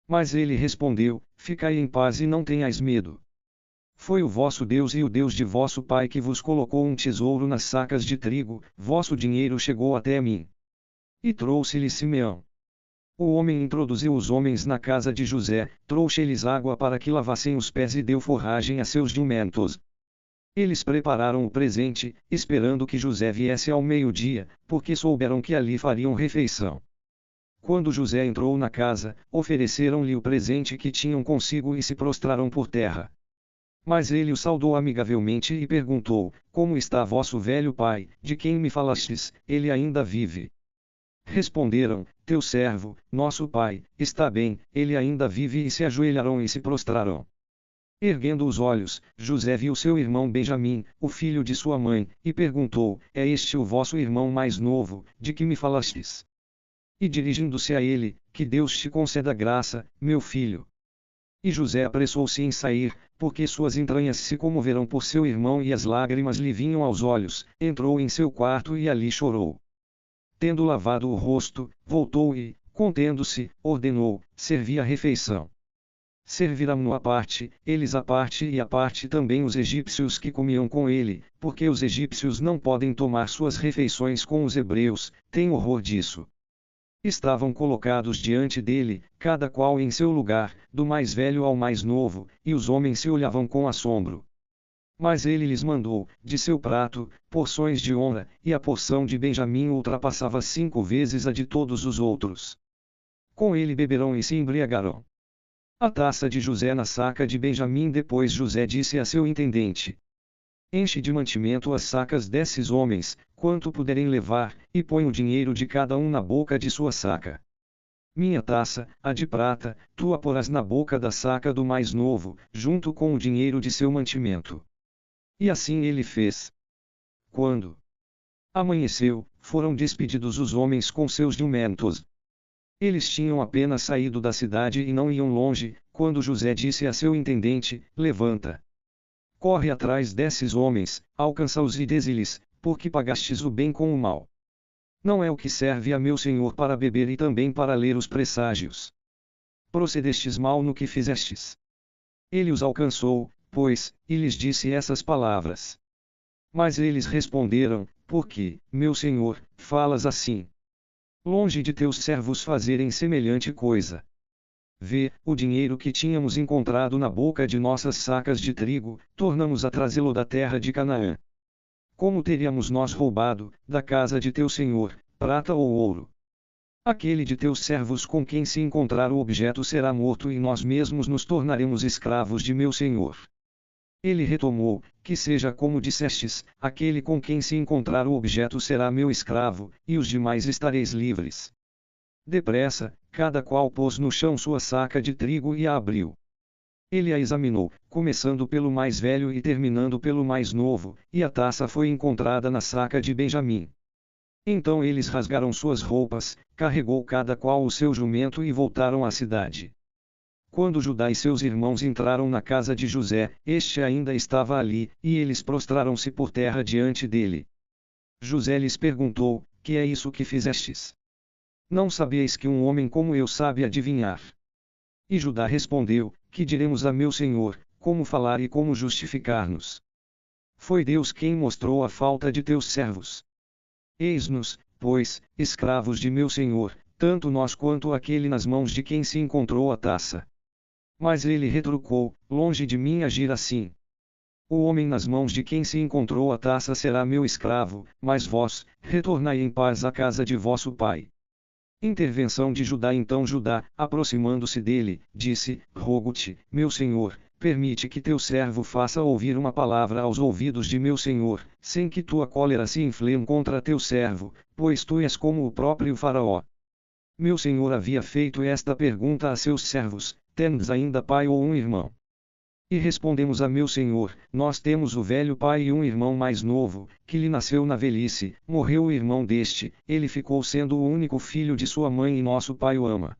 Mas ele respondeu: ficai em paz e não tenhais medo. Foi o vosso Deus e o Deus de vosso pai que vos colocou um tesouro nas sacas de trigo, vosso dinheiro chegou até mim. E trouxe-lhe Simeão. O homem introduziu os homens na casa de José, trouxe-lhes água para que lavassem os pés e deu forragem a seus jumentos. Eles prepararam o presente, esperando que José viesse ao meio-dia, porque souberam que ali fariam refeição. Quando José entrou na casa, ofereceram-lhe o presente que tinham consigo e se prostraram por terra. Mas ele o saudou amigavelmente e perguntou: como está vosso velho pai, de quem me falastes, ele ainda vive? Responderam: teu servo, nosso pai, está bem, ele ainda vive, e se ajoelharam e se prostraram. Erguendo os olhos, José viu seu irmão Benjamim, o filho de sua mãe, e perguntou: é este o vosso irmão mais novo, de que me falastes? E dirigindo-se a ele: que Deus te conceda graça, meu filho. E José apressou-se em sair, porque suas entranhas se comoveram por seu irmão e as lágrimas lhe vinham aos olhos, entrou em seu quarto e ali chorou. Tendo lavado o rosto, voltou e, contendo-se, ordenou: servi a refeição. Serviram-no à parte, eles à parte e à parte também os egípcios que comiam com ele, porque os egípcios não podem tomar suas refeições com os hebreus, têm horror disso. Estavam colocados diante dele, cada qual em seu lugar, do mais velho ao mais novo, e os homens se olhavam com assombro. Mas ele lhes mandou, de seu prato, porções de honra, e a porção de Benjamim ultrapassava 5 vezes a de todos os outros. Com ele beberão e se embriagarão. A taça de José na saca de Benjamim. Depois José disse a seu intendente: enche de mantimento as sacas desses homens, quanto puderem levar, e põe o dinheiro de cada um na boca de sua saca. Minha taça, a de prata, tu a porás na boca da saca do mais novo, junto com o dinheiro de seu mantimento. E assim ele fez. Quando amanheceu, foram despedidos os homens com seus jumentos. Eles tinham apenas saído da cidade e não iam longe, quando José disse a seu intendente: levanta. Corre atrás desses homens, alcança-os e dize-lhes: porque pagastes o bem com o mal. Não é o que serve a meu senhor para beber e também para ler os presságios. Procedestes mal no que fizestes. Ele os alcançou, pois, e lhes disse essas palavras. Mas eles responderam: por que, meu senhor, falas assim? Longe de teus servos fazerem semelhante coisa. Vê, o dinheiro que tínhamos encontrado na boca de nossas sacas de trigo, tornamos a trazê-lo da terra de Canaã. Como teríamos nós roubado, da casa de teu senhor, prata ou ouro? Aquele de teus servos com quem se encontrar o objeto será morto e nós mesmos nos tornaremos escravos de meu senhor. Ele retomou: que seja como dissestes, aquele com quem se encontrar o objeto será meu escravo, e os demais estareis livres. Depressa, cada qual pôs no chão sua saca de trigo e a abriu. Ele a examinou, começando pelo mais velho e terminando pelo mais novo, e a taça foi encontrada na saca de Benjamim. Então eles rasgaram suas roupas, carregou cada qual o seu jumento e voltaram à cidade. Quando Judá e seus irmãos entraram na casa de José, este ainda estava ali, e eles prostraram-se por terra diante dele. José lhes perguntou: Que é isso que fizestes? Não sabieis que um homem como eu sabe adivinhar? E Judá respondeu: Que diremos a meu senhor, como falar e como justificar-nos? Foi Deus quem mostrou a falta de teus servos. Eis-nos, pois, escravos de meu senhor, tanto nós quanto aquele nas mãos de quem se encontrou a taça. Mas ele retrucou: Longe de mim agir assim. O homem nas mãos de quem se encontrou a taça será meu escravo, mas vós, retornai em paz à casa de vosso pai. Intervenção de Judá. Então Judá, aproximando-se dele, disse: Rogo-te, meu senhor, permite que teu servo faça ouvir uma palavra aos ouvidos de meu senhor, sem que tua cólera se inflame contra teu servo, pois tu és como o próprio Faraó. Meu senhor havia feito esta pergunta a seus servos: Tendes ainda pai ou um irmão? E respondemos a meu senhor: Nós temos o velho pai e um irmão mais novo, que lhe nasceu na velhice, morreu o irmão deste, ele ficou sendo o único filho de sua mãe e nosso pai o ama.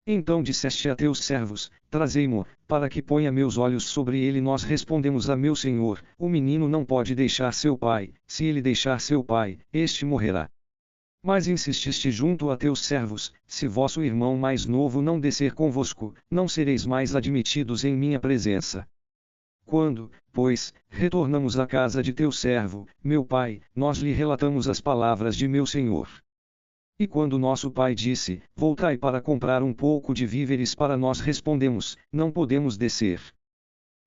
Então disseste a teus servos: Trazei-mo, para que ponha meus olhos sobre ele. Nós respondemos a meu senhor: O menino não pode deixar seu pai, se ele deixar seu pai, este morrerá. Mas insististe junto a teus servos: Se vosso irmão mais novo não descer convosco, não sereis mais admitidos em minha presença. Quando, pois, retornamos à casa de teu servo, meu pai, nós lhe relatamos as palavras de meu senhor. E quando nosso pai disse: Voltai para comprar um pouco de víveres para nós, respondemos: Não podemos descer.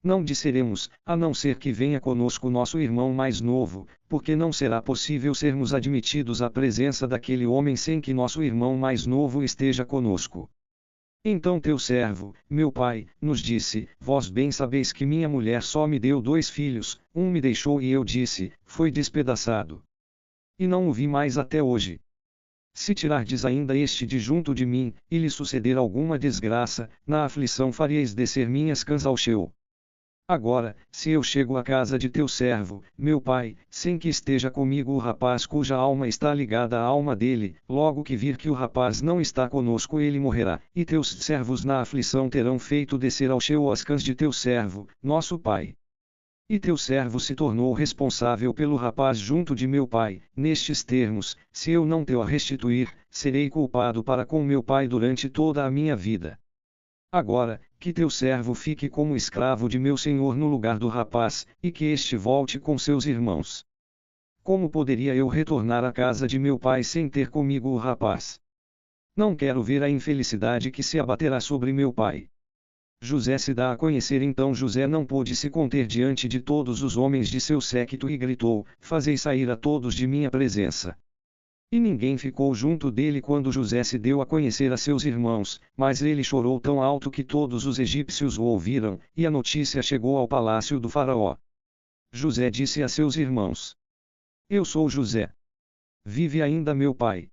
Não desceremos, a não ser que venha conosco nosso irmão mais novo, porque não será possível sermos admitidos à presença daquele homem sem que nosso irmão mais novo esteja conosco. Então teu servo, meu pai, nos disse: Vós bem sabeis que minha mulher só me deu 2 filhos, um me deixou e eu disse: Foi despedaçado. E não o vi mais até hoje. Se tirardes ainda este de junto de mim, e lhe suceder alguma desgraça, na aflição faríeis descer minhas cãs ao Sheol. Agora, se eu chego à casa de teu servo, meu pai, sem que esteja comigo o rapaz cuja alma está ligada à alma dele, logo que vir que o rapaz não está conosco ele morrerá, e teus servos na aflição terão feito descer ao Sheol as cãs de teu servo, nosso pai. E teu servo se tornou responsável pelo rapaz junto de meu pai, nestes termos: Se eu não te o restituir, serei culpado para com meu pai durante toda a minha vida. Agora, que teu servo fique como escravo de meu senhor no lugar do rapaz, e que este volte com seus irmãos. Como poderia eu retornar à casa de meu pai sem ter comigo o rapaz? Não quero ver a infelicidade que se abaterá sobre meu pai. José se dá a conhecer. Então José não pôde se conter diante de todos os homens de seu séquito e gritou: Fazei sair a todos de minha presença. E ninguém ficou junto dele quando José se deu a conhecer a seus irmãos, mas ele chorou tão alto que todos os egípcios o ouviram, e a notícia chegou ao palácio do faraó. José disse a seus irmãos: Eu sou José. Vive ainda meu pai?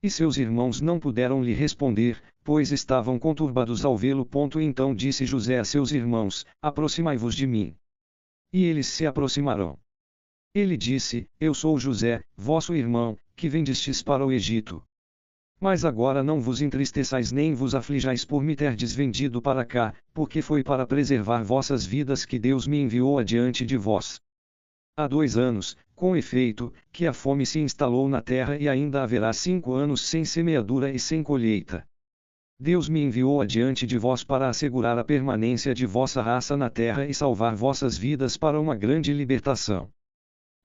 E seus irmãos não puderam lhe responder, pois estavam conturbados ao vê-lo. Então disse José a seus irmãos: Aproximai-vos de mim. E eles se aproximaram. Ele disse: Eu sou José, vosso irmão, que vendestes para o Egito. Mas agora não vos entristeçais nem vos aflijais por me terdes vendido para cá, porque foi para preservar vossas vidas que Deus me enviou adiante de vós. Há 2 anos, com efeito, que a fome se instalou na terra e ainda haverá 5 anos sem semeadura e sem colheita. Deus me enviou adiante de vós para assegurar a permanência de vossa raça na terra e salvar vossas vidas para uma grande libertação.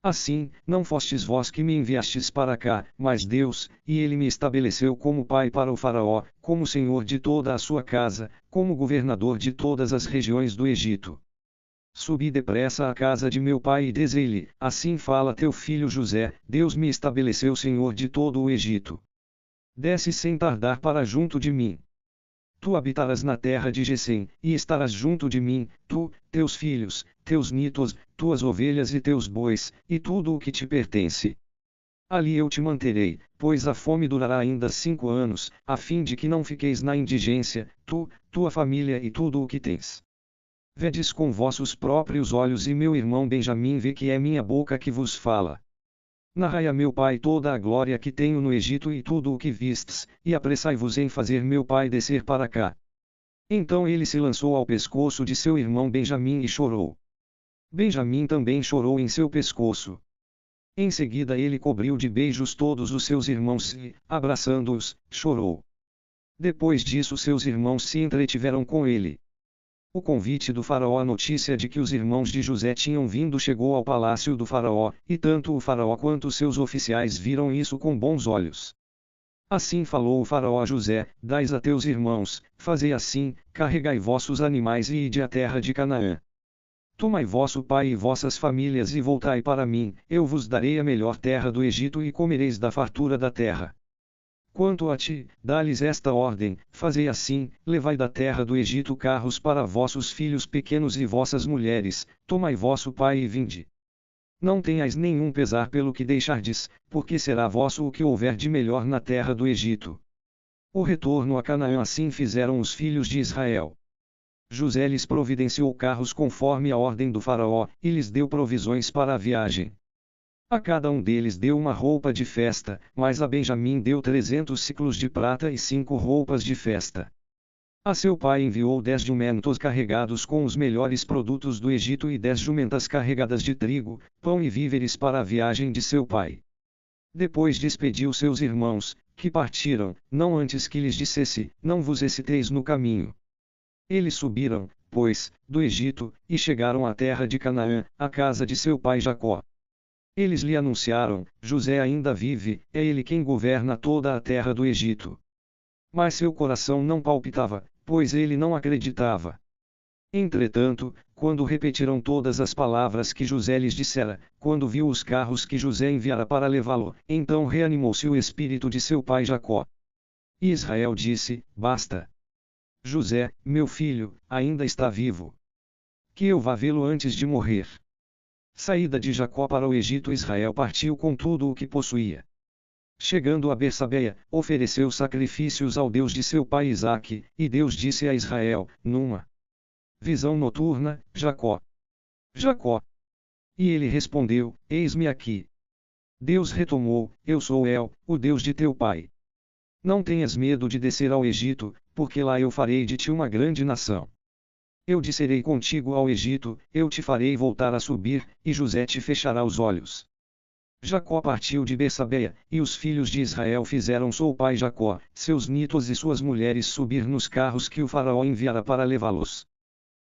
Assim, não fostes vós que me enviastes para cá, mas Deus, e ele me estabeleceu como pai para o faraó, como senhor de toda a sua casa, como governador de todas as regiões do Egito. Subi depressa à casa de meu pai e dizei-lhe: Assim fala teu filho José, Deus me estabeleceu senhor de todo o Egito. Desce sem tardar para junto de mim. Tu habitarás na terra de Gesem, e estarás junto de mim, tu, teus filhos, teus nitos, tuas ovelhas e teus bois, e tudo o que te pertence. Ali eu te manterei, pois a fome durará ainda 5 anos, a fim de que não fiqueis na indigência, tu, tua família e tudo o que tens. Vedes com vossos próprios olhos e meu irmão Benjamim vê que é minha boca que vos fala. Narrai a meu pai toda a glória que tenho no Egito e tudo o que vistes, e apressai-vos em fazer meu pai descer para cá. Então ele se lançou ao pescoço de seu irmão Benjamim e chorou. Benjamim também chorou em seu pescoço. Em seguida ele cobriu de beijos todos os seus irmãos e, abraçando-os, chorou. Depois disso seus irmãos se entretiveram com ele. O convite do faraó. A notícia de que os irmãos de José tinham vindo chegou ao palácio do faraó, e tanto o faraó quanto seus oficiais viram isso com bons olhos. Assim falou o faraó a José: dais a teus irmãos, fazei assim, carregai vossos animais e ide à terra de Canaã. Tomai vosso pai e vossas famílias e voltai para mim, eu vos darei a melhor terra do Egito e comereis da fartura da terra. Quanto a ti, dá-lhes esta ordem: fazei assim, levai da terra do Egito carros para vossos filhos pequenos e vossas mulheres, tomai vosso pai e vinde. Não tenhais nenhum pesar pelo que deixardes, porque será vosso o que houver de melhor na terra do Egito. O retorno a Canaã. Assim fizeram os filhos de Israel. José lhes providenciou carros conforme a ordem do faraó, e lhes deu provisões para a viagem. A cada um deles deu uma roupa de festa, mas a Benjamim deu 300 siclos de prata e 5 roupas de festa. A seu pai enviou 10 jumentos carregados com os melhores produtos do Egito e 10 jumentas carregadas de trigo, pão e víveres para a viagem de seu pai. Depois despediu seus irmãos, que partiram, não antes que lhes dissesse: não vos exciteis no caminho. Eles subiram, pois, do Egito, e chegaram à terra de Canaã, à casa de seu pai Jacó. Eles lhe anunciaram: José ainda vive, é ele quem governa toda a terra do Egito. Mas seu coração não palpitava, pois ele não acreditava. Entretanto, quando repetiram todas as palavras que José lhes dissera, quando viu os carros que José enviara para levá-lo, então reanimou-se o espírito de seu pai Jacó. E Israel disse: basta. José, meu filho, ainda está vivo. Que eu vá vê-lo antes de morrer. Saída de Jacó para o Egito. Israel partiu com tudo o que possuía. Chegando a Bersabeia, ofereceu sacrifícios ao Deus de seu pai Isaque, e Deus disse a Israel, numa visão noturna: Jacó. Jacó. E ele respondeu: eis-me aqui. Deus retomou: eu sou El, o Deus de teu pai. Não tenhas medo de descer ao Egito, porque lá eu farei de ti uma grande nação. Eu descerei contigo ao Egito, eu te farei voltar a subir, e José te fechará os olhos. Jacó partiu de Bersabeia, e os filhos de Israel fizeram seu pai Jacó, seus nietos e suas mulheres subir nos carros que o faraó enviara para levá-los.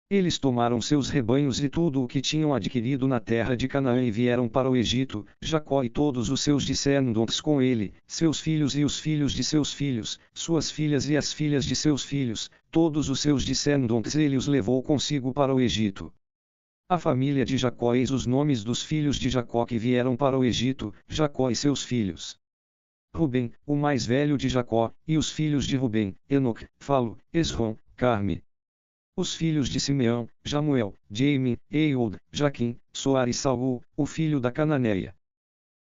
Eles tomaram seus rebanhos e tudo o que tinham adquirido na terra de Canaã e vieram para o Egito, Jacó e todos os seus descendentes com ele, seus filhos e os filhos de seus filhos, suas filhas e as filhas de seus filhos, todos os seus descendentes ele os levou consigo para o Egito. A família de Jacó. Eis os nomes dos filhos de Jacó que vieram para o Egito, Jacó e seus filhos. Rubem, o mais velho de Jacó, e os filhos de Rubem, Enoque, Falo, Esrom, Carme. Os filhos de Simeão, Jamuel, Jaime, Eiod, Jaquim, Soar e Saul, o filho da Cananeia.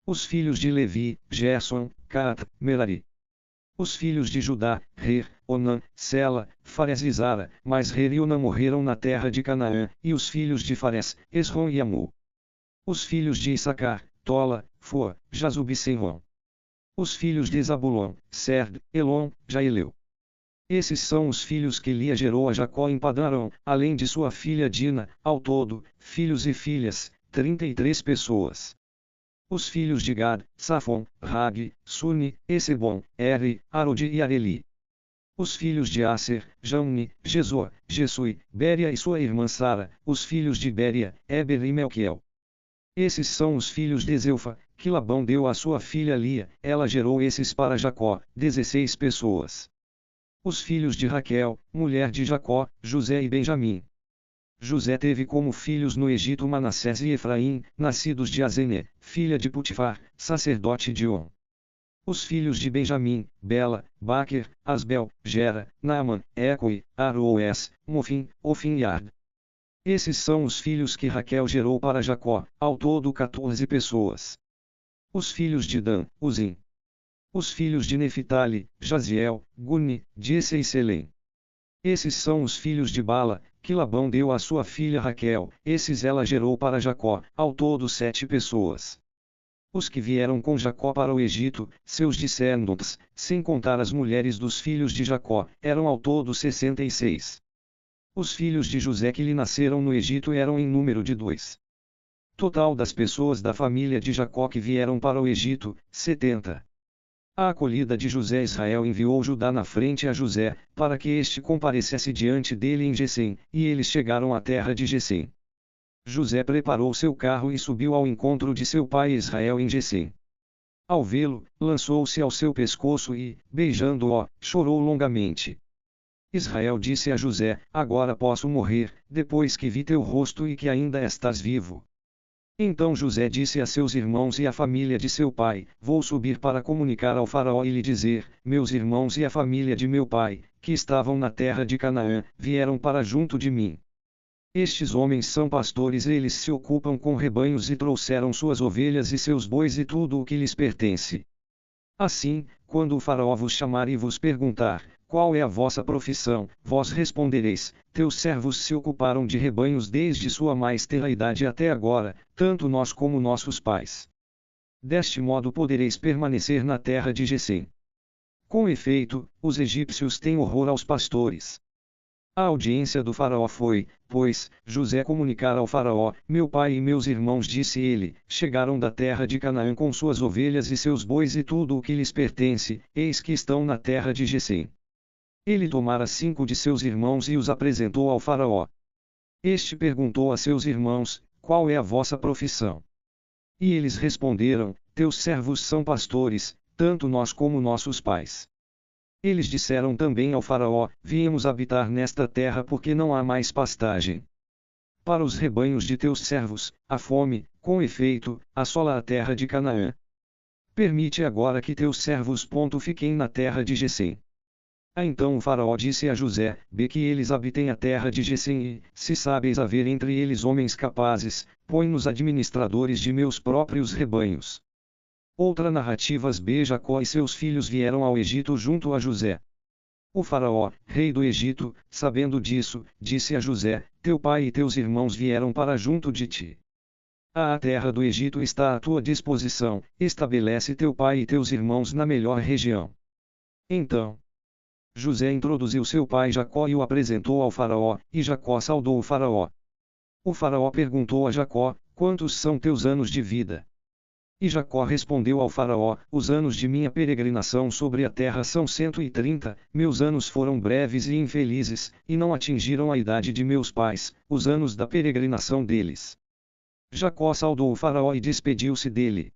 Os filhos de Levi, Gerson, Caat, Merari. Os filhos de Judá, Rer, Onã, Sela, Fares e Zara, mas Rer e Onã morreram na terra de Canaã, e os filhos de Fares, Esrom e Amu. Os filhos de Issacar, Tola, Fua, Jazub e Senrom. Os filhos de Zabulon, Serd, Elon, Jaeleu. Esses são os filhos que Lia gerou a Jacó em Padã-Arã, além de sua filha Dina, ao todo, filhos e filhas, 33 pessoas. Os filhos de Gad, Safon, Rag, Suni, Esebon, Eri, Arodi e Areli. Os filhos de Aser, Jamni, Jesua, Jesui, Béria e sua irmã Sara, os filhos de Béria, Eber e Melquiel. Esses são os filhos de Zeufa, que Labão deu à sua filha Lia, ela gerou esses para Jacó, 16 pessoas. Os filhos de Raquel, mulher de Jacó, José e Benjamim. José teve como filhos no Egito Manassés e Efraim, nascidos de Azené, filha de Putifar, sacerdote de On. Os filhos de Benjamim, Bela, Baquer, Asbel, Gera, Naaman, Ecoi, Aroes, Mofim, Ofim e Ard. Esses são os filhos que Raquel gerou para Jacó, ao todo 14 pessoas. Os filhos de Dan, Uzim. Os filhos de Neftali, Jaziel, Guni, Jesse e Selém. Esses são os filhos de Bala, que Labão deu à sua filha Raquel, esses ela gerou para Jacó, ao todo 7 pessoas. Os que vieram com Jacó para o Egito, seus descendentes, sem contar as mulheres dos filhos de Jacó, eram ao todo 66. Os filhos de José que lhe nasceram no Egito eram em número de 2. Total das pessoas da família de Jacó que vieram para o Egito, 70. A acolhida de José. Israel enviou Judá na frente a José, para que este comparecesse diante dele em Gesem, e eles chegaram à terra de Gesem. José preparou seu carro e subiu ao encontro de seu pai Israel em Gesem. Ao vê-lo, lançou-se ao seu pescoço e, beijando-o, chorou longamente. Israel disse a José: Agora posso morrer, depois que vi teu rosto e que ainda estás vivo. Então José disse a seus irmãos e à família de seu pai: Vou subir para comunicar ao faraó e lhe dizer: Meus irmãos e a família de meu pai, que estavam na terra de Canaã, vieram para junto de mim. Estes homens são pastores, eles se ocupam com rebanhos e trouxeram suas ovelhas e seus bois e tudo o que lhes pertence. Assim, quando o faraó vos chamar e vos perguntar: Qual é a vossa profissão? Vós respondereis: Teus servos se ocuparam de rebanhos desde sua mais tenra idade até agora, tanto nós como nossos pais. Deste modo podereis permanecer na terra de Gesem. Com efeito, os egípcios têm horror aos pastores. A audiência do faraó foi, pois, José comunicar ao faraó: Meu pai e meus irmãos, disse ele, chegaram da terra de Canaã com suas ovelhas e seus bois e tudo o que lhes pertence, eis que estão na terra de Gesem. Ele tomara 5 de seus irmãos e os apresentou ao faraó. Este perguntou a seus irmãos: Qual é a vossa profissão? E eles responderam: Teus servos são pastores, tanto nós como nossos pais. Eles disseram também ao faraó: Viemos habitar nesta terra porque não há mais pastagem para os rebanhos de teus servos, a fome, com efeito, assola a terra de Canaã. Permite agora que teus servos fiquem na terra de Gesem. Então o faraó disse a José: Vê que eles habitem a terra de Gesem e, se sabes haver entre eles homens capazes, põe-nos administradores de meus próprios rebanhos. Outra narrativas. Jacó e seus filhos vieram ao Egito junto a José. O faraó, rei do Egito, sabendo disso, disse a José: Teu pai e teus irmãos vieram para junto de ti. A terra do Egito está à tua disposição, estabelece teu pai e teus irmãos na melhor região. Então, José introduziu seu pai Jacó e o apresentou ao faraó, e Jacó saudou o faraó. O faraó perguntou a Jacó: Quantos são teus anos de vida? E Jacó respondeu ao faraó: Os anos de minha peregrinação sobre a terra são 130, meus anos foram breves e infelizes, e não atingiram a idade de meus pais, os anos da peregrinação deles. Jacó saudou o faraó e despediu-se dele.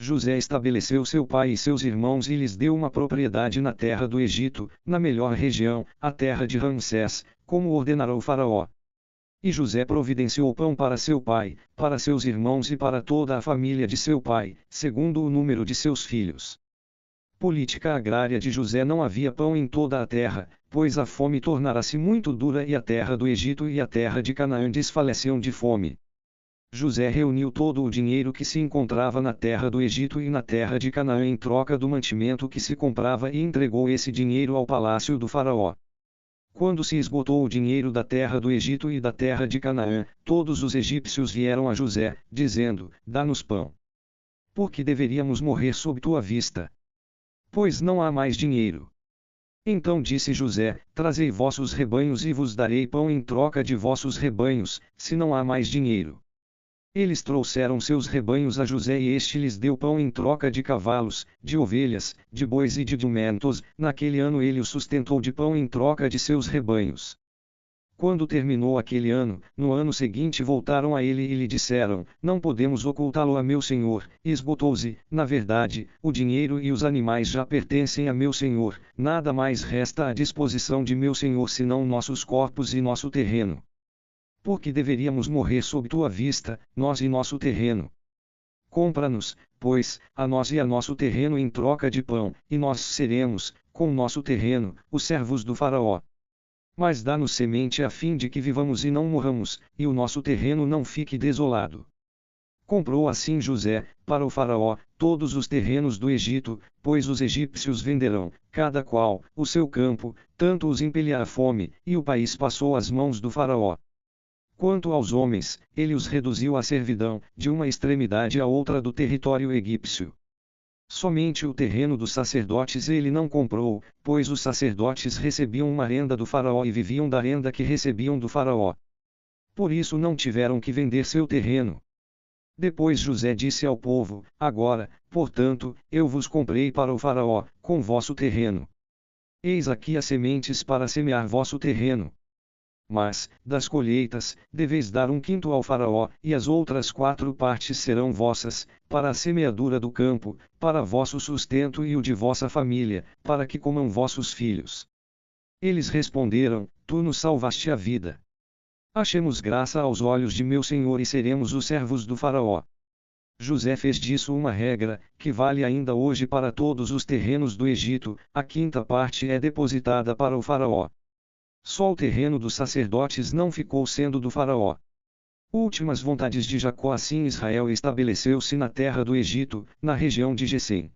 José estabeleceu seu pai e seus irmãos e lhes deu uma propriedade na terra do Egito, na melhor região, a terra de Ramsés, como ordenara o faraó. E José providenciou pão para seu pai, para seus irmãos e para toda a família de seu pai, segundo o número de seus filhos. Política agrária de José. Não havia pão em toda a terra, pois a fome tornara-se muito dura e a terra do Egito e a terra de Canaã desfaleciam de fome. José reuniu todo o dinheiro que se encontrava na terra do Egito e na terra de Canaã em troca do mantimento que se comprava e entregou esse dinheiro ao palácio do faraó. Quando se esgotou o dinheiro da terra do Egito e da terra de Canaã, todos os egípcios vieram a José, dizendo: Dá-nos pão. Porque deveríamos morrer sob tua vista? Pois não há mais dinheiro. Então disse José: Trazei vossos rebanhos e vos darei pão em troca de vossos rebanhos, se não há mais dinheiro. Eles trouxeram seus rebanhos a José e este lhes deu pão em troca de cavalos, de ovelhas, de bois e de jumentos. Naquele ano ele os sustentou de pão em troca de seus rebanhos. Quando terminou aquele ano, no ano seguinte voltaram a ele e lhe disseram: Não podemos ocultá-lo a meu senhor, esgotou-se, na verdade, o dinheiro e os animais já pertencem a meu senhor, nada mais resta à disposição de meu senhor senão nossos corpos e nosso terreno. Porque deveríamos morrer sob tua vista, nós e nosso terreno? Compra-nos, pois, a nós e a nosso terreno em troca de pão, e nós seremos, com nosso terreno, os servos do faraó. Mas dá-nos semente a fim de que vivamos e não morramos, e o nosso terreno não fique desolado. Comprou assim José, para o faraó, todos os terrenos do Egito, pois os egípcios venderão, cada qual, o seu campo, tanto os impeliu a fome, e o país passou às mãos do faraó. Quanto aos homens, ele os reduziu à servidão, de uma extremidade à outra do território egípcio. Somente o terreno dos sacerdotes ele não comprou, pois os sacerdotes recebiam uma renda do faraó e viviam da renda que recebiam do faraó. Por isso não tiveram que vender seu terreno. Depois José disse ao povo: Agora, portanto, eu vos comprei para o faraó, com vosso terreno. Eis aqui as sementes para semear vosso terreno. Mas, das colheitas, deveis dar 1/5 ao faraó, e as outras 4 partes serão vossas, para a semeadura do campo, para vosso sustento e o de vossa família, para que comam vossos filhos. Eles responderam: Tu nos salvaste a vida. Achemos graça aos olhos de meu senhor e seremos os servos do faraó. José fez disso uma regra, que vale ainda hoje para todos os terrenos do Egito: a 5ª parte é depositada para o faraó. Só o terreno dos sacerdotes não ficou sendo do faraó. Últimas vontades de Jacó. Assim Israel estabeleceu-se na terra do Egito, na região de Gesem.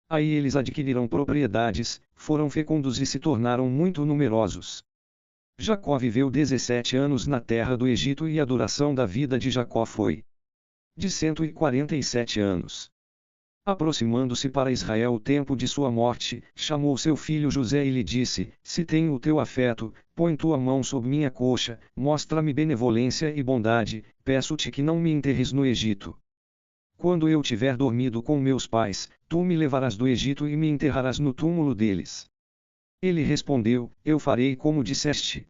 Aí eles adquiriram propriedades, foram fecundos e se tornaram muito numerosos. Jacó viveu 17 anos na terra do Egito e a duração da vida de Jacó foi de 147 anos. Aproximando-se para Israel o tempo de sua morte, chamou seu filho José e lhe disse: Se tenho o teu afeto, põe tua mão sob minha coxa, mostra-me benevolência e bondade, peço-te que não me enterres no Egito. Quando eu tiver dormido com meus pais, tu me levarás do Egito e me enterrarás no túmulo deles. Ele respondeu: Eu farei como disseste.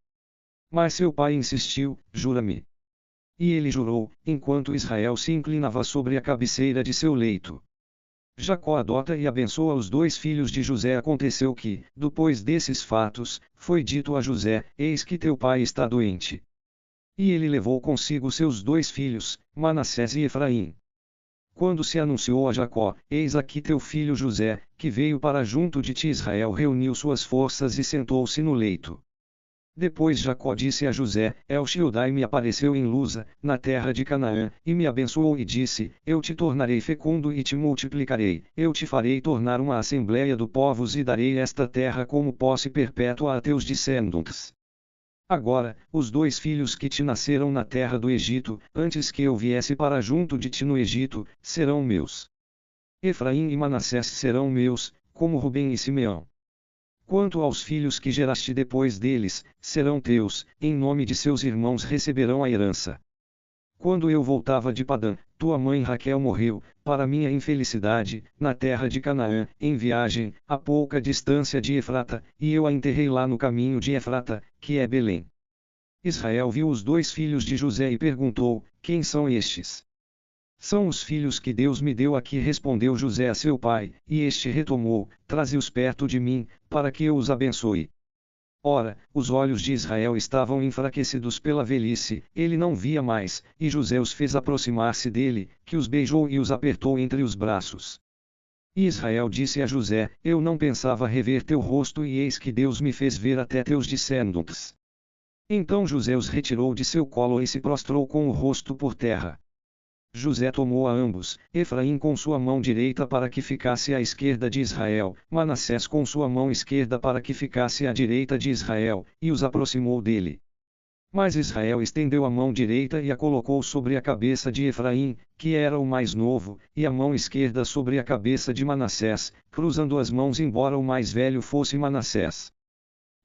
Mas seu pai insistiu: Jura-me. E ele jurou, enquanto Israel se inclinava sobre a cabeceira de seu leito. Jacó adota e abençoa os 2 filhos de José. Aconteceu que, depois desses fatos, foi dito a José: Eis que teu pai está doente. E ele levou consigo seus 2 filhos, Manassés e Efraim. Quando se anunciou a Jacó: Eis aqui teu filho José, que veio para junto de ti, Israel reuniu suas forças e sentou-se no leito. Depois Jacó disse a José: El Shaddai me apareceu em Luza, na terra de Canaã, e me abençoou e disse: Eu te tornarei fecundo e te multiplicarei, eu te farei tornar uma assembléia de povos e darei esta terra como posse perpétua a teus descendentes. Agora, os 2 filhos que te nasceram na terra do Egito, antes que eu viesse para junto de ti no Egito, serão meus. Efraim e Manassés serão meus, como Rubem e Simeão. Quanto aos filhos que geraste depois deles, serão teus, em nome de seus irmãos receberão a herança. Quando eu voltava de Padã, tua mãe Raquel morreu, para minha infelicidade, na terra de Canaã, em viagem, a pouca distância de Efrata, e eu a enterrei lá no caminho de Efrata, que é Belém. Israel viu os 2 filhos de José e perguntou: Quem são estes? São os filhos que Deus me deu aqui, respondeu José a seu pai, e este retomou: Traze-os perto de mim, para que eu os abençoe. Ora, os olhos de Israel estavam enfraquecidos pela velhice, ele não via mais, e José os fez aproximar-se dele, que os beijou e os apertou entre os braços. E Israel disse a José: Eu não pensava rever teu rosto, e eis que Deus me fez ver até teus descendentes. Então José os retirou de seu colo e se prostrou com o rosto por terra. José tomou a ambos, Efraim com sua mão direita para que ficasse à esquerda de Israel, Manassés com sua mão esquerda para que ficasse à direita de Israel, e os aproximou dele. Mas Israel estendeu a mão direita e a colocou sobre a cabeça de Efraim, que era o mais novo, e a mão esquerda sobre a cabeça de Manassés, cruzando as mãos embora o mais velho fosse Manassés.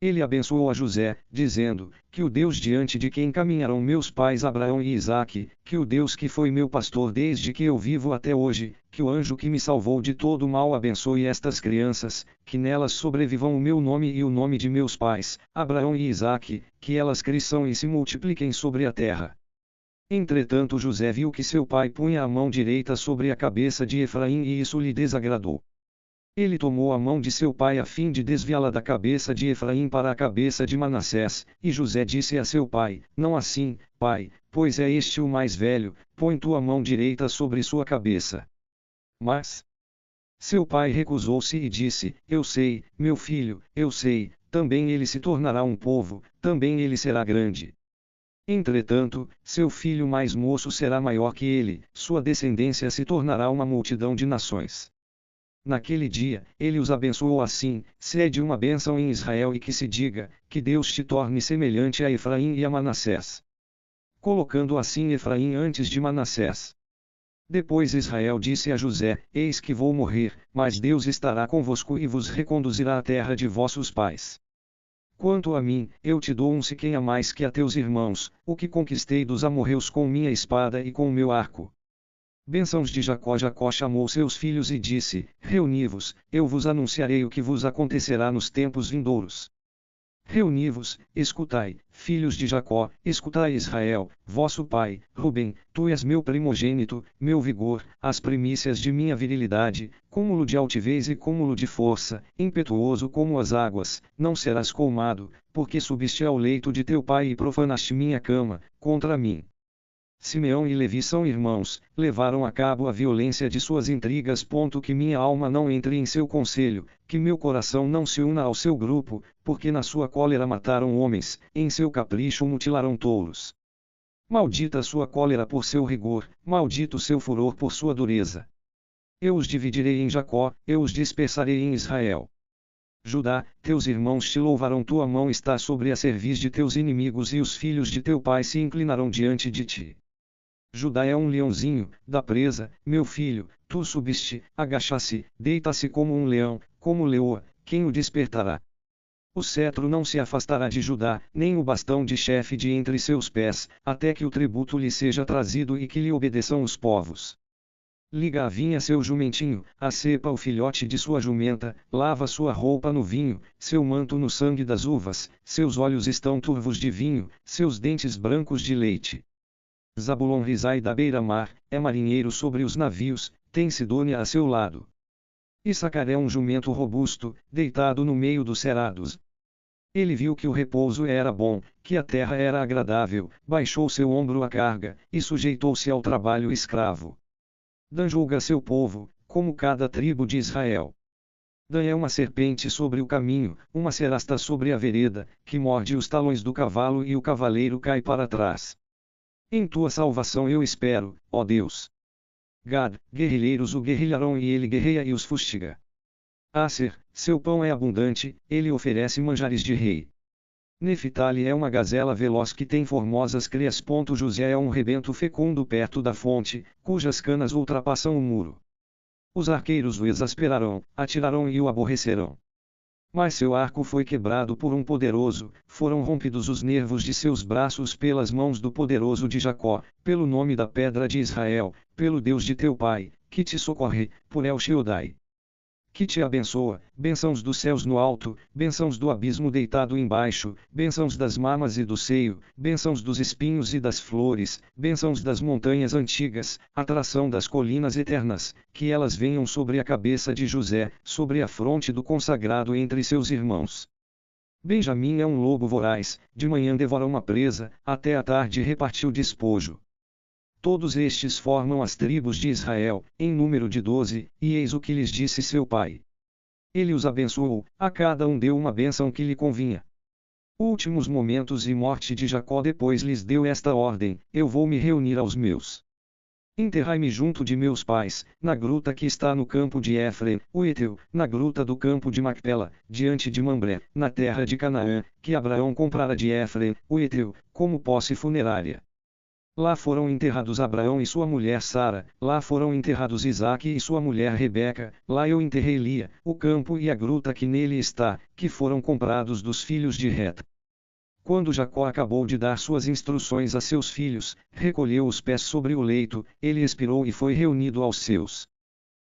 Ele abençoou a José, dizendo: Que o Deus diante de quem caminharam meus pais Abraão e Isaque, que o Deus que foi meu pastor desde que eu vivo até hoje, que o anjo que me salvou de todo mal abençoe estas crianças, que nelas sobrevivam o meu nome e o nome de meus pais, Abraão e Isaque, que elas cresçam e se multipliquem sobre a terra. Entretanto José viu que seu pai punha a mão direita sobre a cabeça de Efraim e isso lhe desagradou. Ele tomou a mão de seu pai a fim de desviá-la da cabeça de Efraim para a cabeça de Manassés, e José disse a seu pai: Não assim, pai, pois é este o mais velho, põe tua mão direita sobre sua cabeça. Mas seu pai recusou-se e disse: Eu sei, meu filho, eu sei, também ele se tornará um povo, também ele será grande. Entretanto, seu filho mais moço será maior que ele, sua descendência se tornará uma multidão de nações. Naquele dia, ele os abençoou assim: cede uma bênção em Israel e que se diga, que Deus te torne semelhante a Efraim e a Manassés. Colocando assim Efraim antes de Manassés. Depois Israel disse a José: eis que vou morrer, mas Deus estará convosco e vos reconduzirá à terra de vossos pais. Quanto a mim, eu te dou um siquém a mais que a teus irmãos, o que conquistei dos amorreus com minha espada e com o meu arco. Bênçãos de Jacó. Jacó chamou seus filhos e disse: reuni-vos, eu vos anunciarei o que vos acontecerá nos tempos vindouros. Reuni-vos, escutai, filhos de Jacó, escutai Israel, vosso pai, Rubem, tu és meu primogênito, meu vigor, as primícias de minha virilidade, cúmulo de altivez e cúmulo de força, impetuoso como as águas, não serás colmado, porque subiste ao leito de teu pai e profanaste minha cama, contra mim. Simeão e Levi são irmãos, levaram a cabo a violência de suas intrigas. Que minha alma não entre em seu conselho, que meu coração não se una ao seu grupo, porque na sua cólera mataram homens, em seu capricho mutilaram touros. Maldita sua cólera por seu rigor, maldito seu furor por sua dureza. Eu os dividirei em Jacó, eu os dispersarei em Israel. Judá, teus irmãos te louvarão, tua mão está sobre a cerviz de teus inimigos e os filhos de teu pai se inclinarão diante de ti. Judá é um leãozinho, da presa, meu filho, tu subiste, agacha-se, deita-se como um leão, como leoa, quem o despertará? O cetro não se afastará de Judá, nem o bastão de chefe de entre seus pés, até que o tributo lhe seja trazido e que lhe obedeçam os povos. Liga a vinha seu jumentinho, acepa o filhote de sua jumenta, lava sua roupa no vinho, seu manto no sangue das uvas, seus olhos estão turvos de vinho, seus dentes brancos de leite. Zabulon risai da beira-mar, é marinheiro sobre os navios, tem Sidônia a seu lado. Issacar é um jumento robusto, deitado no meio dos cerados. Ele viu que o repouso era bom, que a terra era agradável, baixou seu ombro à carga, e sujeitou-se ao trabalho escravo. Dan julga seu povo, como cada tribo de Israel. Dan é uma serpente sobre o caminho, uma cerasta sobre a vereda, que morde os talões do cavalo e o cavaleiro cai para trás. Em tua salvação eu espero, ó Deus. Gad, guerrilheiros o guerrilharão e ele guerreia e os fustiga. Aser, seu pão é abundante, ele oferece manjares de rei. Neftali é uma gazela veloz que tem formosas crias. José é um rebento fecundo perto da fonte, cujas canas ultrapassam o muro. Os arqueiros o exasperarão, atirarão e o aborrecerão. Mas seu arco foi quebrado por um poderoso, foram rompidos os nervos de seus braços pelas mãos do poderoso de Jacó, pelo nome da pedra de Israel, pelo Deus de teu pai, que te socorre, por El Sheodai. Que te abençoa, bênçãos dos céus no alto, bênçãos do abismo deitado embaixo, bênçãos das mamas e do seio, bênçãos dos espinhos e das flores, bênçãos das montanhas antigas, atração das colinas eternas, que elas venham sobre a cabeça de José, sobre a fronte do consagrado entre seus irmãos. Benjamim é um lobo voraz, de manhã devora uma presa, até à tarde reparte o despojo. Todos estes formam as tribos de Israel, em número de 12, e eis o que lhes disse seu pai. Ele os abençoou, a cada um deu uma bênção que lhe convinha. Últimos momentos e morte de Jacó. Depois lhes deu esta ordem: eu vou me reunir aos meus. Enterrai-me junto de meus pais, na gruta que está no campo de Efraim, o Eteu, na gruta do campo de Macpela, diante de Mambré, na terra de Canaã, que Abraão comprara de Efraim, o Eteu, como posse funerária. Lá foram enterrados Abraão e sua mulher Sara, lá foram enterrados Isaque e sua mulher Rebeca, lá eu enterrei Lia, o campo e a gruta que nele está, que foram comprados dos filhos de Het. Quando Jacó acabou de dar suas instruções a seus filhos, recolheu os pés sobre o leito, ele expirou e foi reunido aos seus.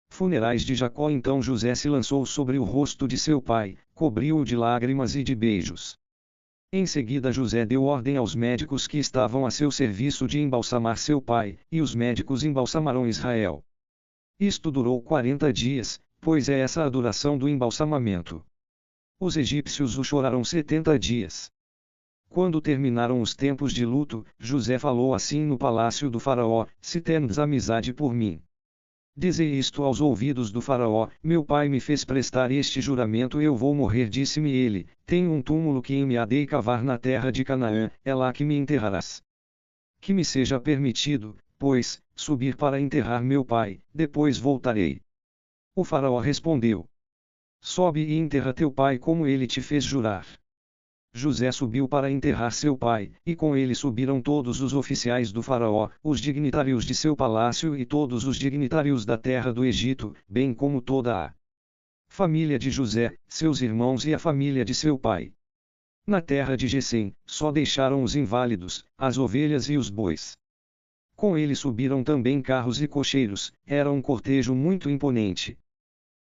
Funerais de Jacó. Então José se lançou sobre o rosto de seu pai, cobriu-o de lágrimas e de beijos. Em seguida José deu ordem aos médicos que estavam a seu serviço de embalsamar seu pai, e os médicos embalsamaram Israel. Isto durou 40 dias, pois é essa a duração do embalsamamento. Os egípcios o choraram 70 dias. Quando terminaram os tempos de luto, José falou assim no palácio do faraó: se tendes amizade por mim, dizei isto aos ouvidos do faraó: meu pai me fez prestar este juramento, eu vou morrer. Disse-me ele: tenho um túmulo que me há de cavar na terra de Canaã, é lá que me enterrarás. que me seja permitido, pois, subir para enterrar meu pai, depois voltarei. O faraó respondeu: Sobe e enterra teu pai como ele te fez jurar. José subiu para enterrar seu pai, e com ele subiram todos os oficiais do faraó, os dignitários de seu palácio e todos os dignitários da terra do Egito, bem como toda a família de José, seus irmãos e a família de seu pai. Na terra de Gesem, só deixaram os inválidos, as ovelhas e os bois. Com ele subiram também carros e cocheiros, era um cortejo muito imponente.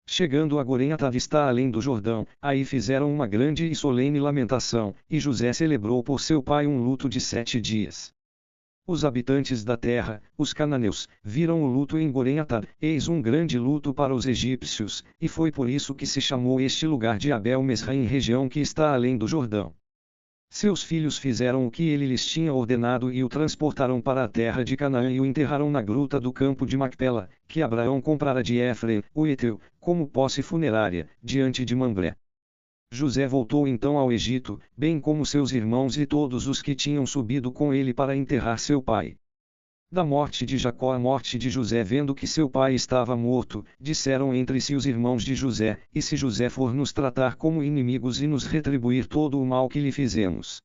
Chegando a Gorém-Atar está além do Jordão, aí fizeram uma grande e solene lamentação, e José celebrou por seu pai um luto de 7 dias. Os habitantes da terra, os cananeus, viram o luto em Gorém-Atar, eis um grande luto para os egípcios, e foi por isso que se chamou este lugar de Abel-Mesraim, região que está além do Jordão. Seus filhos fizeram o que ele lhes tinha ordenado e o transportaram para a terra de Canaã e o enterraram na gruta do campo de Macpela, que Abraão comprara de Efraim, o heteu, como posse funerária, diante de Mambré. José voltou então ao Egito, bem como seus irmãos e todos os que tinham subido com ele para enterrar seu pai. Da morte de Jacó à morte de José, vendo que seu pai estava morto, disseram entre si os irmãos de José: E se José for nos tratar como inimigos e nos retribuir todo o mal que lhe fizemos?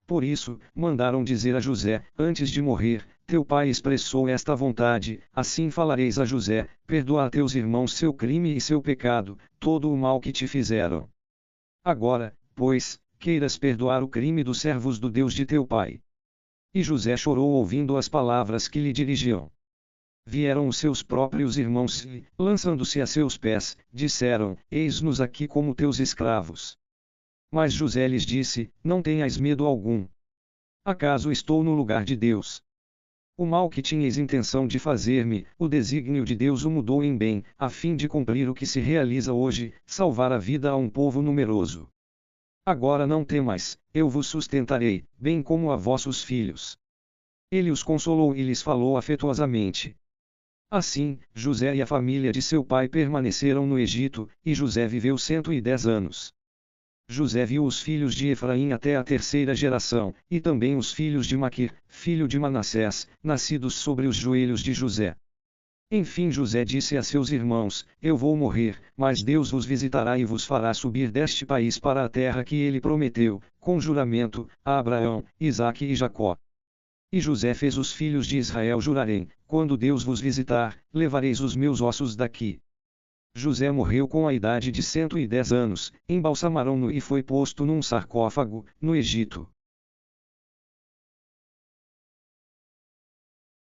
Por isso, mandaram dizer a José, antes de morrer: Teu pai expressou esta vontade, assim falareis a José: Perdoa a teus irmãos seu crime e seu pecado, todo o mal que te fizeram. Agora, pois, queiras perdoar o crime dos servos do Deus de teu pai. E José chorou ouvindo as palavras que lhe dirigiam. Vieram os seus próprios irmãos e, lançando-se a seus pés, disseram: Eis-nos aqui como teus escravos. Mas José lhes disse: Não tenhais medo algum. Acaso estou no lugar de Deus? O mal que tinhais intenção de fazer-me, o desígnio de Deus o mudou em bem, a fim de cumprir o que se realiza hoje, salvar a vida a um povo numeroso. Agora não temais, eu vos sustentarei, bem como a vossos filhos. Ele os consolou e lhes falou afetuosamente. Assim, José e a família de seu pai permaneceram no Egito, e José viveu 110 anos. José viu os filhos de Efraim até a 3ª geração, e também os filhos de Maquir, filho de Manassés, nascidos sobre os joelhos de José. Enfim José disse a seus irmãos: Eu vou morrer, mas Deus vos visitará e vos fará subir deste país para a terra que ele prometeu, com juramento, a Abraão, Isaque e Jacó. E José fez os filhos de Israel jurarem: Quando Deus vos visitar, levareis os meus ossos daqui. José morreu com a idade de 110 anos, embalsamaram-no e foi posto num sarcófago, no Egito.